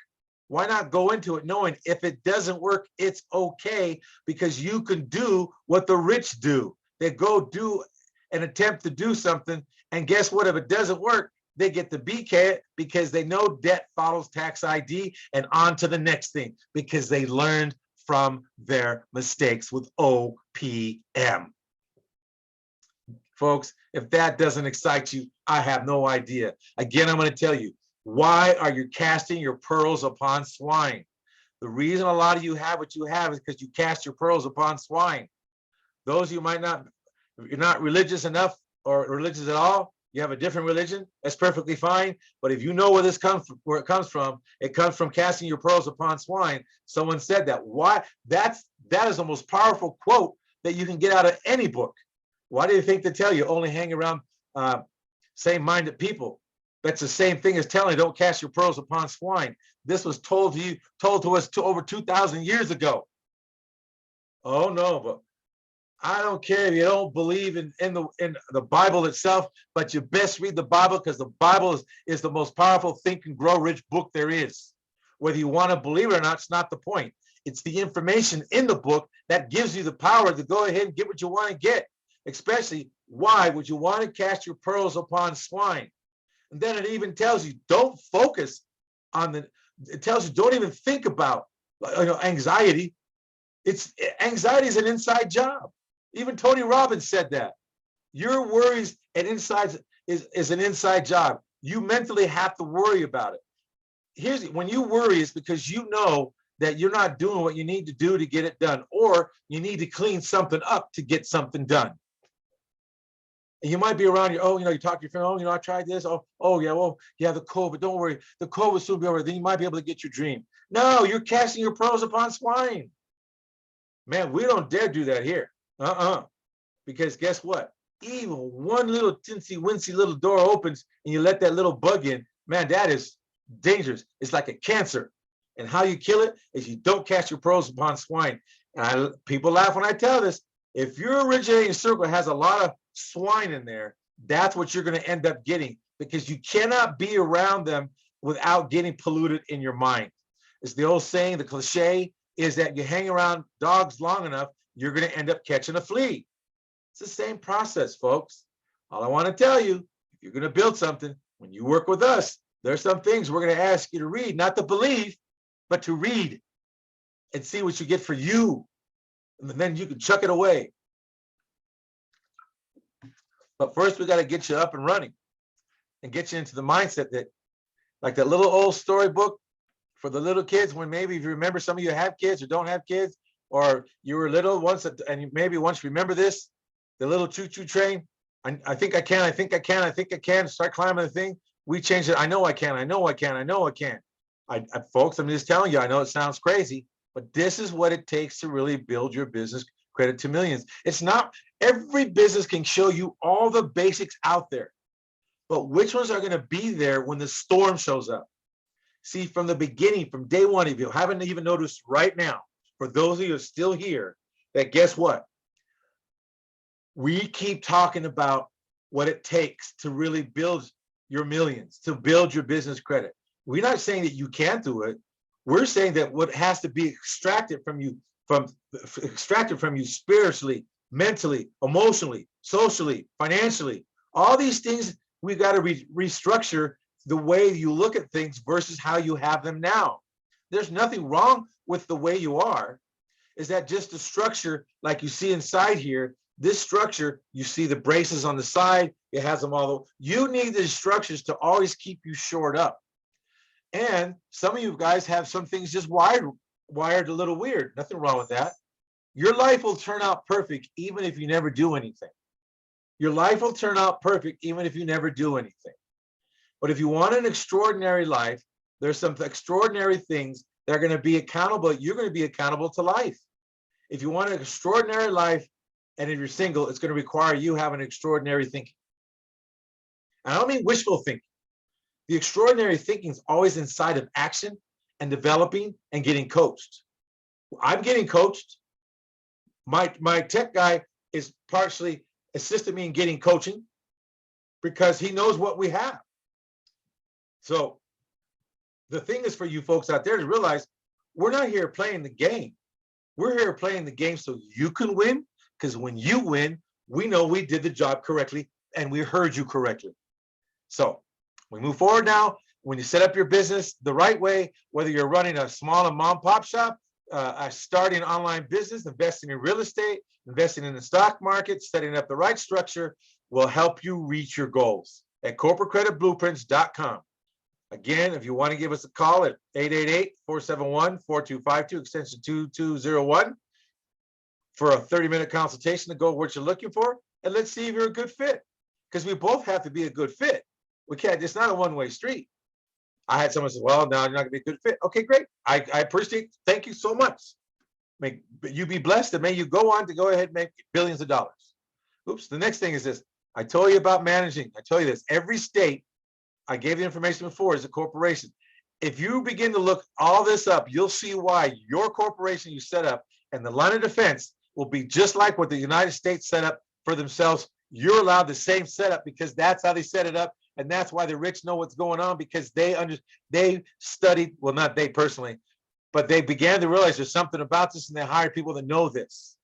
Speaker 1: Why not go into it knowing if it doesn't work, it's okay, because you can do what the rich do. They go do an attempt to do something, and guess what? If it doesn't work, they get the BK it because they know debt follows tax ID, and on to the next thing because they learned from their mistakes with OPM. Folks, if that doesn't excite you, I have no idea. Again, I'm going to tell you, why are you casting your pearls upon swine? The reason a lot of you have what you have is because you cast your pearls upon swine. Those you might not, you're not religious enough or religious at all, you have a different religion, that's perfectly fine. But if you know where this comes from, it comes from casting your pearls upon swine. Someone said that. Why? That is the most powerful quote that you can get out of any book. Why do you think they tell you only hang around same-minded people? That's the same thing as telling you don't cast your pearls upon swine. This was told to us over 2,000 years ago. Oh no, but I don't care if you don't believe in the Bible itself, but you best read the Bible, because the Bible is the most powerful Think and Grow Rich book there is. Whether you want to believe it or not, it's not the point. It's the information in the book that gives you the power to go ahead and get what you want to get. Especially, why would you want to cast your pearls upon swine? And then it even tells you, don't focus on it tells you, don't even think about anxiety. Anxiety is an inside job. Even Tony Robbins said that. Your worries and insides is an inside job. You mentally have to worry about it. when you worry, it's because you know that you're not doing what you need to do to get it done, or you need to clean something up to get something done. And you might be around your, you talk to your friend, I tried this. Oh yeah, well, yeah, the COVID, don't worry. The COVID will soon be over. Then you might be able to get your dream. No, you're casting your pearls upon swine. Man, we don't dare do that here. Because guess what? Even one little tinsy wincy little door opens and you let that little bug in, man, that is dangerous. It's like a cancer. And how you kill it is you don't cast your pearls upon swine. And people laugh when I tell this. If your originating circle has a lot of swine in there, that's what you're going to end up getting, because you cannot be around them without getting polluted in your mind. It's the old saying, the cliche is that you hang around dogs long enough, you're going to end up catching a flea. It's the same process, folks. All I want to tell you, if you're going to build something, when you work with us, there's some things we're going to ask you to read, not to believe, but to read and see what you get for you. And then you can chuck it away. But first, we got to get you up and running and get you into the mindset that, like that little old storybook for the little kids, when maybe if you remember, some of you have kids or don't have kids, or you were little once, and you maybe once remember this, the little choo-choo train. I think I can, I think I can, I think I can, start climbing the thing. We changed it. I know I can, I know I can, I know I can. Folks, I'm just telling you, I know it sounds crazy, but this is what it takes to really build your business credit to millions. It's not, every business can show you all the basics out there, but which ones are going to be there when the storm shows up? See, from the beginning, from day one, if you haven't even noticed right now, for those of you who are still here, that guess what? We keep talking about what it takes to really build your millions, to build your business credit. We're not saying that you can't do it. We're saying that what has to be extracted from you spiritually, mentally, emotionally, socially, financially, all these things, we got to restructure the way you look at things versus how you have them now. There's nothing wrong with the way you are. Is that just the structure like you see inside here? This structure, you see the braces on the side, it has them all. You need these structures to always keep you shored up. And some of you guys have some things just wired a little weird. Nothing wrong with that. Your life will turn out perfect even if you never do anything. Your life will turn out perfect even if you never do anything. But if you want an extraordinary life, there's some extraordinary things that are going to be accountable. You're going to be accountable to life. If you want an extraordinary life, and if you're single, it's going to require you having extraordinary thinking. And I don't mean wishful thinking. The extraordinary thinking is always inside of action and developing and getting coached. I'm getting coached. My tech guy is partially assisting me in getting coaching because he knows what we have. So the thing is for you folks out there to realize we're not here playing the game. We're here playing the game so you can win, because when you win, we know we did the job correctly and we heard you correctly. So we move forward now. When you set up your business the right way, whether you're running a small and mom pop shop, starting an online business, investing in real estate, investing in the stock market, setting up the right structure will help you reach your goals at corporatecreditblueprints.com. Again, if you want to give us a call at 888-471-4252, extension 2201, for a 30-minute consultation to go what you're looking for, and let's see if you're a good fit. Because we both have to be a good fit. We can't, it's not a one-way street. I had someone say, well, no, you're not gonna be a good fit. Okay, great. I appreciate, thank you so much. May you be blessed, and may you go on to go ahead and make billions of dollars. Oops, the next thing is this. I told you about managing. I tell you this, every state, I gave the information before, is a corporation. If you begin to look all this up, you'll see why your corporation you set up and the line of defense will be just like what the United States set up for themselves. You're allowed the same setup because that's how they set it up. And that's why the rich know what's going on, because they studied, well, not they personally, but they began to realize there's something about this, and they hired people that know this.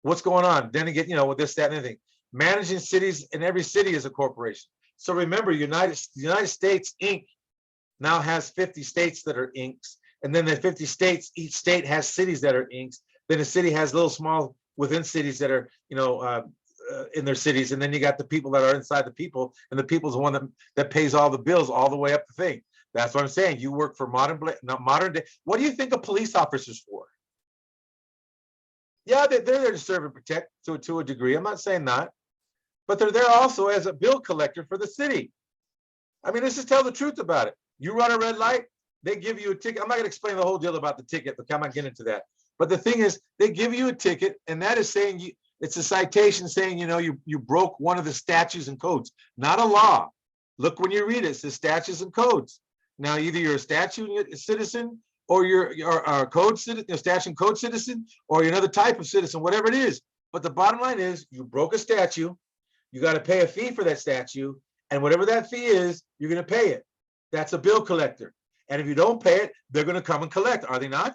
Speaker 1: What's going on? Then again, with this, that, and anything. Managing cities, and every city is a corporation. So remember, the United States Inc. now has 50 states that are Incs. And then the 50 states, each state has cities that are Incs. Then a city has little small within cities that are, in their cities. And then you got the people that are inside the people, and the people's the one that pays all the bills all the way up the thing. That's what I'm saying. You work for modern day. What do you think of police officers for? Yeah, they're there to serve and protect to a degree. I'm not saying that, but they're there also as a bill collector for the city. I mean, let's just tell the truth about it. You run a red light, they give you a ticket. I'm not going to explain the whole deal about the ticket, but I'm not getting into that. But the thing is, they give you a ticket, and that is saying it's a citation saying, you broke one of the statutes and codes, not a law. Look when you read it, it says statutes and codes. Now, either you're a statute citizen or you're a code citizen, statute and code citizen, or you're another type of citizen, whatever it is. But the bottom line is you broke a statute, you got to pay a fee for that statute, and whatever that fee is, you're going to pay it. That's a bill collector. And if you don't pay it, they're going to come and collect, are they not?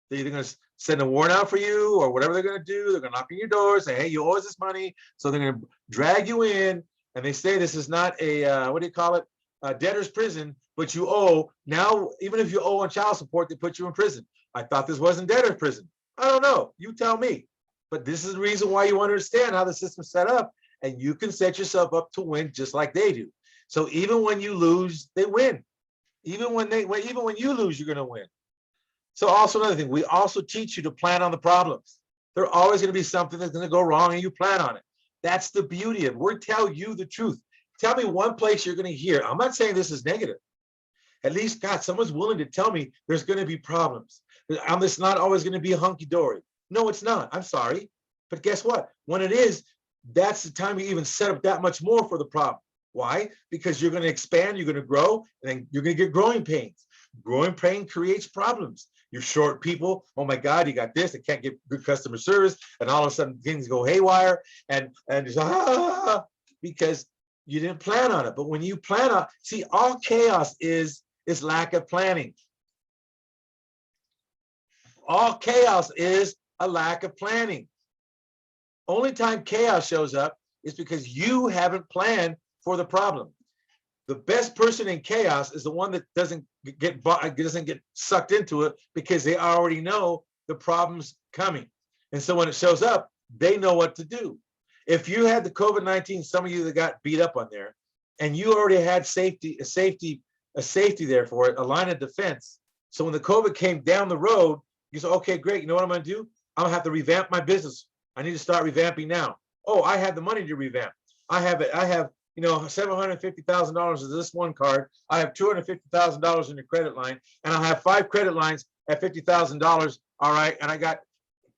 Speaker 1: They're either going to send a warrant out for you or whatever they're going to do. They're going to knock on your door, say, hey, you owe us this money. So they're going to drag you in. And they say this is not a, what do you call it? A debtor's prison, but you owe. Now, even if you owe on child support, they put you in prison. I thought this wasn't debtor's prison. I don't know. You tell me. But this is the reason why you understand how the system's set up. And you can set yourself up to win just like they do. So even when you lose, they win. Even when you lose, you're going to win. So also another thing, we also teach you to plan on the problems. There's always going to be something that's going to go wrong and you plan on it. That's the beauty of it. We're telling you the truth. Tell me one place you're going to hear. I'm not saying this is negative. At least, God, someone's willing to tell me there's going to be problems. It's not always going to be hunky-dory. No, it's not. I'm sorry. But guess what? When it is, that's the time you even set up that much more for the problem. Why? Because you're going to expand, you're going to grow, and then you're going to get growing pains. Growing pain creates problems. You're short people. Oh my God, you got this. I can't get good customer service, and all of a sudden things go haywire, and just because you didn't plan on it. But when you plan on, see, all chaos is lack of planning. All chaos is a lack of planning. Only time chaos shows up is because you haven't planned for the problem. The best person in chaos is the one that doesn't get sucked into it because they already know the problem's coming. And so when it shows up, they know what to do. If you had the COVID-19, some of you that got beat up on there, and you already had a safety there for it, a line of defense. So when the COVID came down the road, you said, okay, great. You know what I'm going to do? I'm going to have to revamp my business. I need to start revamping now. Oh, I have the money to revamp. I have $750,000 of this one card. I have $250,000 in the credit line, and I have 5 credit lines at $50,000. All right, and I got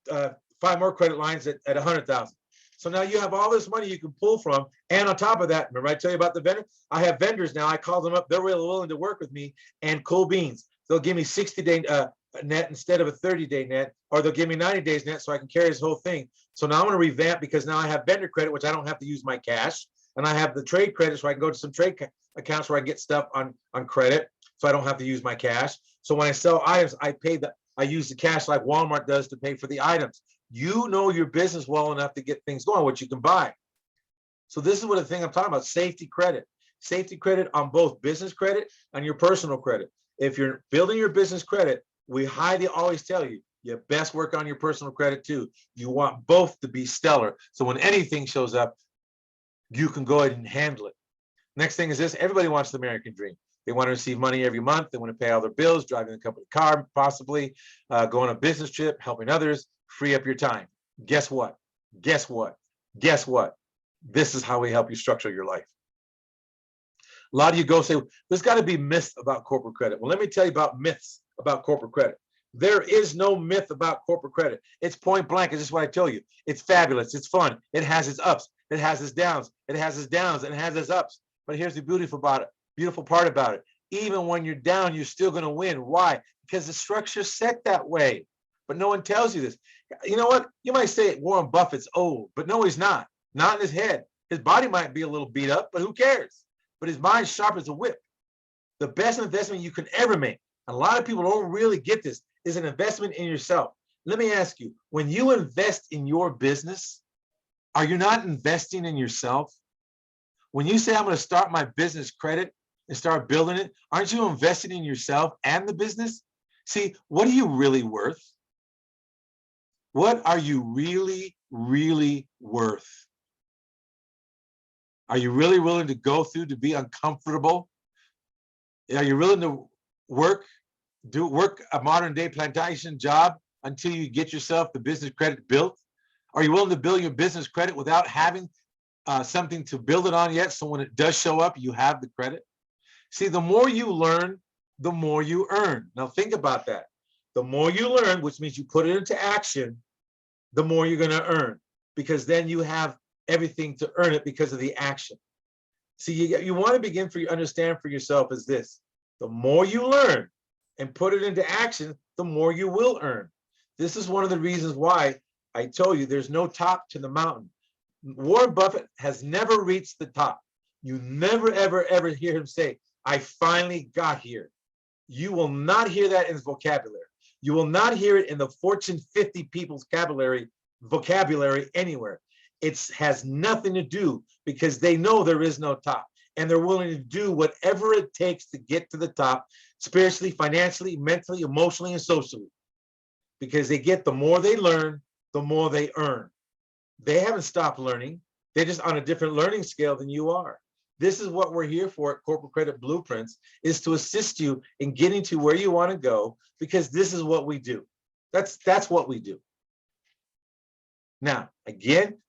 Speaker 1: 5 more credit lines at $100,000. So now you have all this money you can pull from, and on top of that, remember I tell you about the vendor? I have vendors now. I call them up. They're really willing to work with me, and cool beans. They'll give me 60-day net instead of a 30-day net, or they'll give me 90 days net so I can carry this whole thing. So now I'm going to revamp because now I have vendor credit, which I don't have to use my cash. And I have the trade credit, so I can go to some trade accounts where I get stuff on credit, so I don't have to use my cash. So when I sell items, I use the cash like Walmart does to pay for the items. You know your business well enough to get things going, what you can buy. So this is what the thing I'm talking about, safety credit. Safety credit on both business credit and your personal credit. If you're building your business credit, we highly always tell you, you best work on your personal credit too. You want both to be stellar. So when anything shows up, you can go ahead and handle it. Next thing is this, everybody wants the American dream. They want to receive money every month. They want to pay all their bills, driving a company car, possibly, go on a business trip, helping others, free up your time. Guess what? Guess what? Guess what? This is how we help you structure your life. A lot of you go say, there's got to be myths about corporate credit. Well, let me tell you about myths about corporate credit. There is no myth about corporate credit. It's point blank. It's just what I tell you. It's fabulous. It's fun. It has its ups. It has its downs. It has its downs and it has its ups. But here's the beautiful part about it. Even when you're down, you're still going to win. Why? Because the structure's set that way. But no one tells you this. You know what? You might say Warren Buffett's old, but no, he's not. Not in his head. His body might be a little beat up, but who cares? But his mind's sharp as a whip. The best investment you can ever make, a lot of people don't really get this, is an investment in yourself. Let me ask you, when you invest in your business, are you not investing in yourself? When you say, I'm going to start my business credit and start building it, aren't you investing in yourself and the business? See, what are you really worth? What are you really, really worth? Are you really willing to go through to be uncomfortable Are you willing to work a modern day plantation job until you get yourself the business credit built? Are you willing to build your business credit without having something to build it on yet? So when it does show up, you have the credit. See, the more you learn, the more you earn. Now think about that. The more you learn, which means you put it into action, the more you're going to earn, because then you have everything to earn it because of the action. See, you want to begin for you understand for yourself is this: the more you learn and put it into action, the more you will earn. This is one of the reasons why I told you there's no top to the mountain. Warren Buffett has never reached the top. You never, ever, ever hear him say, I finally got here. You will not hear that in his vocabulary. You will not hear it in the Fortune 50 people's vocabulary anywhere. It has nothing to do because they know there is no top, and they're willing to do whatever it takes to get to the top, spiritually, financially, mentally, emotionally, and socially, because they get the more they learn, the more they earn. They haven't stopped learning. They're just on a different learning scale than you are. This is what we're here for at Corporate Credit Blueprints, is to assist you in getting to where you want to go, because this is what we do. That's what we do. Now, again,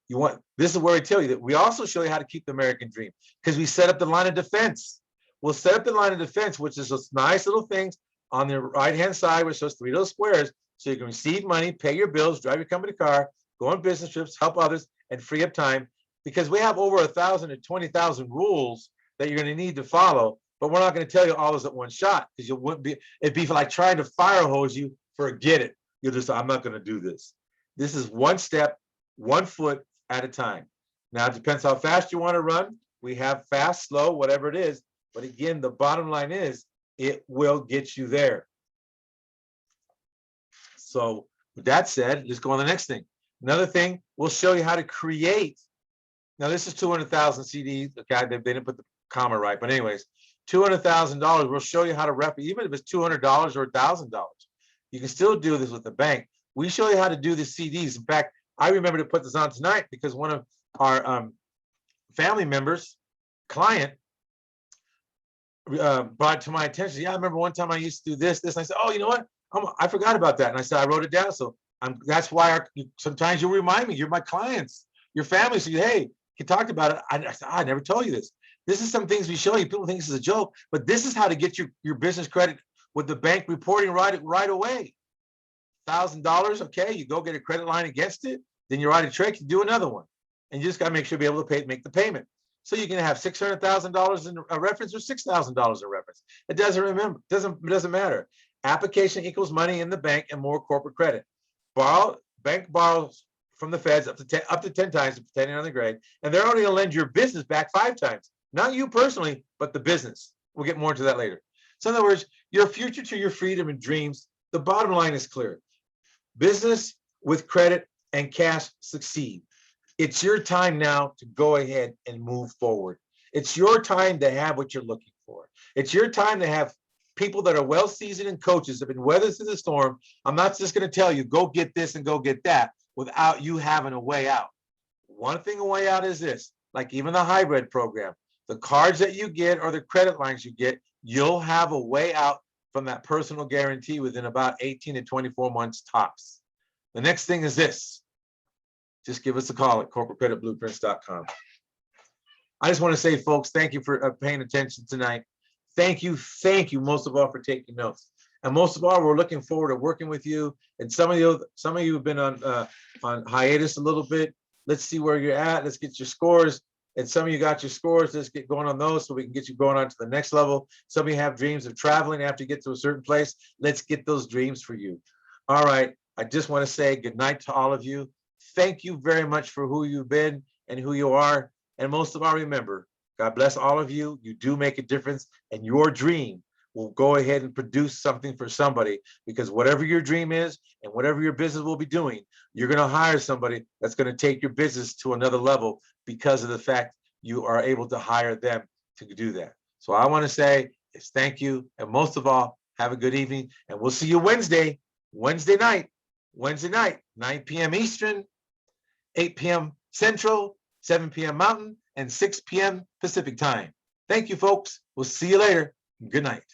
Speaker 1: this is where I tell you that we also show you how to keep the American dream, because we set up the line of defense. We'll set up the line of defense, which is those nice little things on the right-hand side, which shows 3 little squares, so you can receive money, pay your bills, drive your company car, go on business trips, help others, and free up time, because we have over 1,000 to 20,000 rules that you're going to need to follow, but we're not going to tell you all those at one shot, because it'd be like trying to fire hose you. Forget it. You'll just, I'm not going to do this. This is one step, 1 foot at a time. Now, it depends how fast you want to run. We have fast, slow, whatever it is. But again, the bottom line is it will get you there. So with that said, let's go on to the next thing. Another thing, we'll show you how to create. Now, this is 200,000 CDs. Okay, they didn't put the comma right. But anyways, $200,000, we'll show you how to rep, even if it's $200 or $1,000. You can still do this with the bank. We show you how to do the CDs. In fact, I remember to put this on tonight because one of our family members, client, brought to my attention. Yeah, I remember one time I used to do this. And I said, oh, you know what? I forgot about that. And I said, I wrote it down. So that's why sometimes you'll remind me. You're my clients, your family. So hey, you talked about it. I said, I never told you this. This is some things we show you. People think this is a joke, but this is how to get your business credit with the bank reporting right away. $1,000, okay, you go get a credit line against it, then you write a check, you do another one, and you just got to make sure to be able to make the payment. So you can have $600,000 in a reference or $6,000 in reference. It doesn't matter. Application equals money in the bank and more corporate credit. Bank borrows from the feds up to 10 times, depending on the grade, and they're only going to lend your business back 5 times. Not you personally, but the business. We'll get more into that later. So in other words, your future to your freedom and dreams, the bottom line is clear. Business with credit and cash succeed. It's your time now to go ahead and move forward. It's your time to have what you're looking for. It's your time to have people that are well seasoned and coaches have been weathered through the storm. I'm not just going to tell you, go get this and go get that without you having a way out. One thing a way out is this, like even the hybrid program, the cards that you get or the credit lines you get, you'll have a way out from that personal guarantee within about 18 to 24 months tops. The next thing is this. Just give us a call at corporatecreditblueprints.com. I just want to say, folks, thank you for paying attention tonight. Thank you most of all for taking notes. And most of all, we're looking forward to working with you. And some of you have been on hiatus a little bit. Let's see where you're at. Let's get your scores. And some of you got your scores. Let's get going on those so we can get you going on to the next level. Some of you have dreams of traveling after you get to a certain place. Let's get those dreams for you. All right. I just want to say good night to all of you. Thank you very much for who you've been and who you are. And most of all, remember, God bless all of you. You do make a difference, and your dream will go ahead and produce something for somebody, because whatever your dream is and whatever your business will be doing, you're going to hire somebody that's going to take your business to another level because of the fact you are able to hire them to do that. So I want to say is thank you. And most of all, have a good evening. And we'll see you Wednesday night, 9 p.m. Eastern, 8 p.m. Central, 7 p.m. Mountain, and 6 p.m. Pacific time. Thank you, folks. We'll see you later. Good night.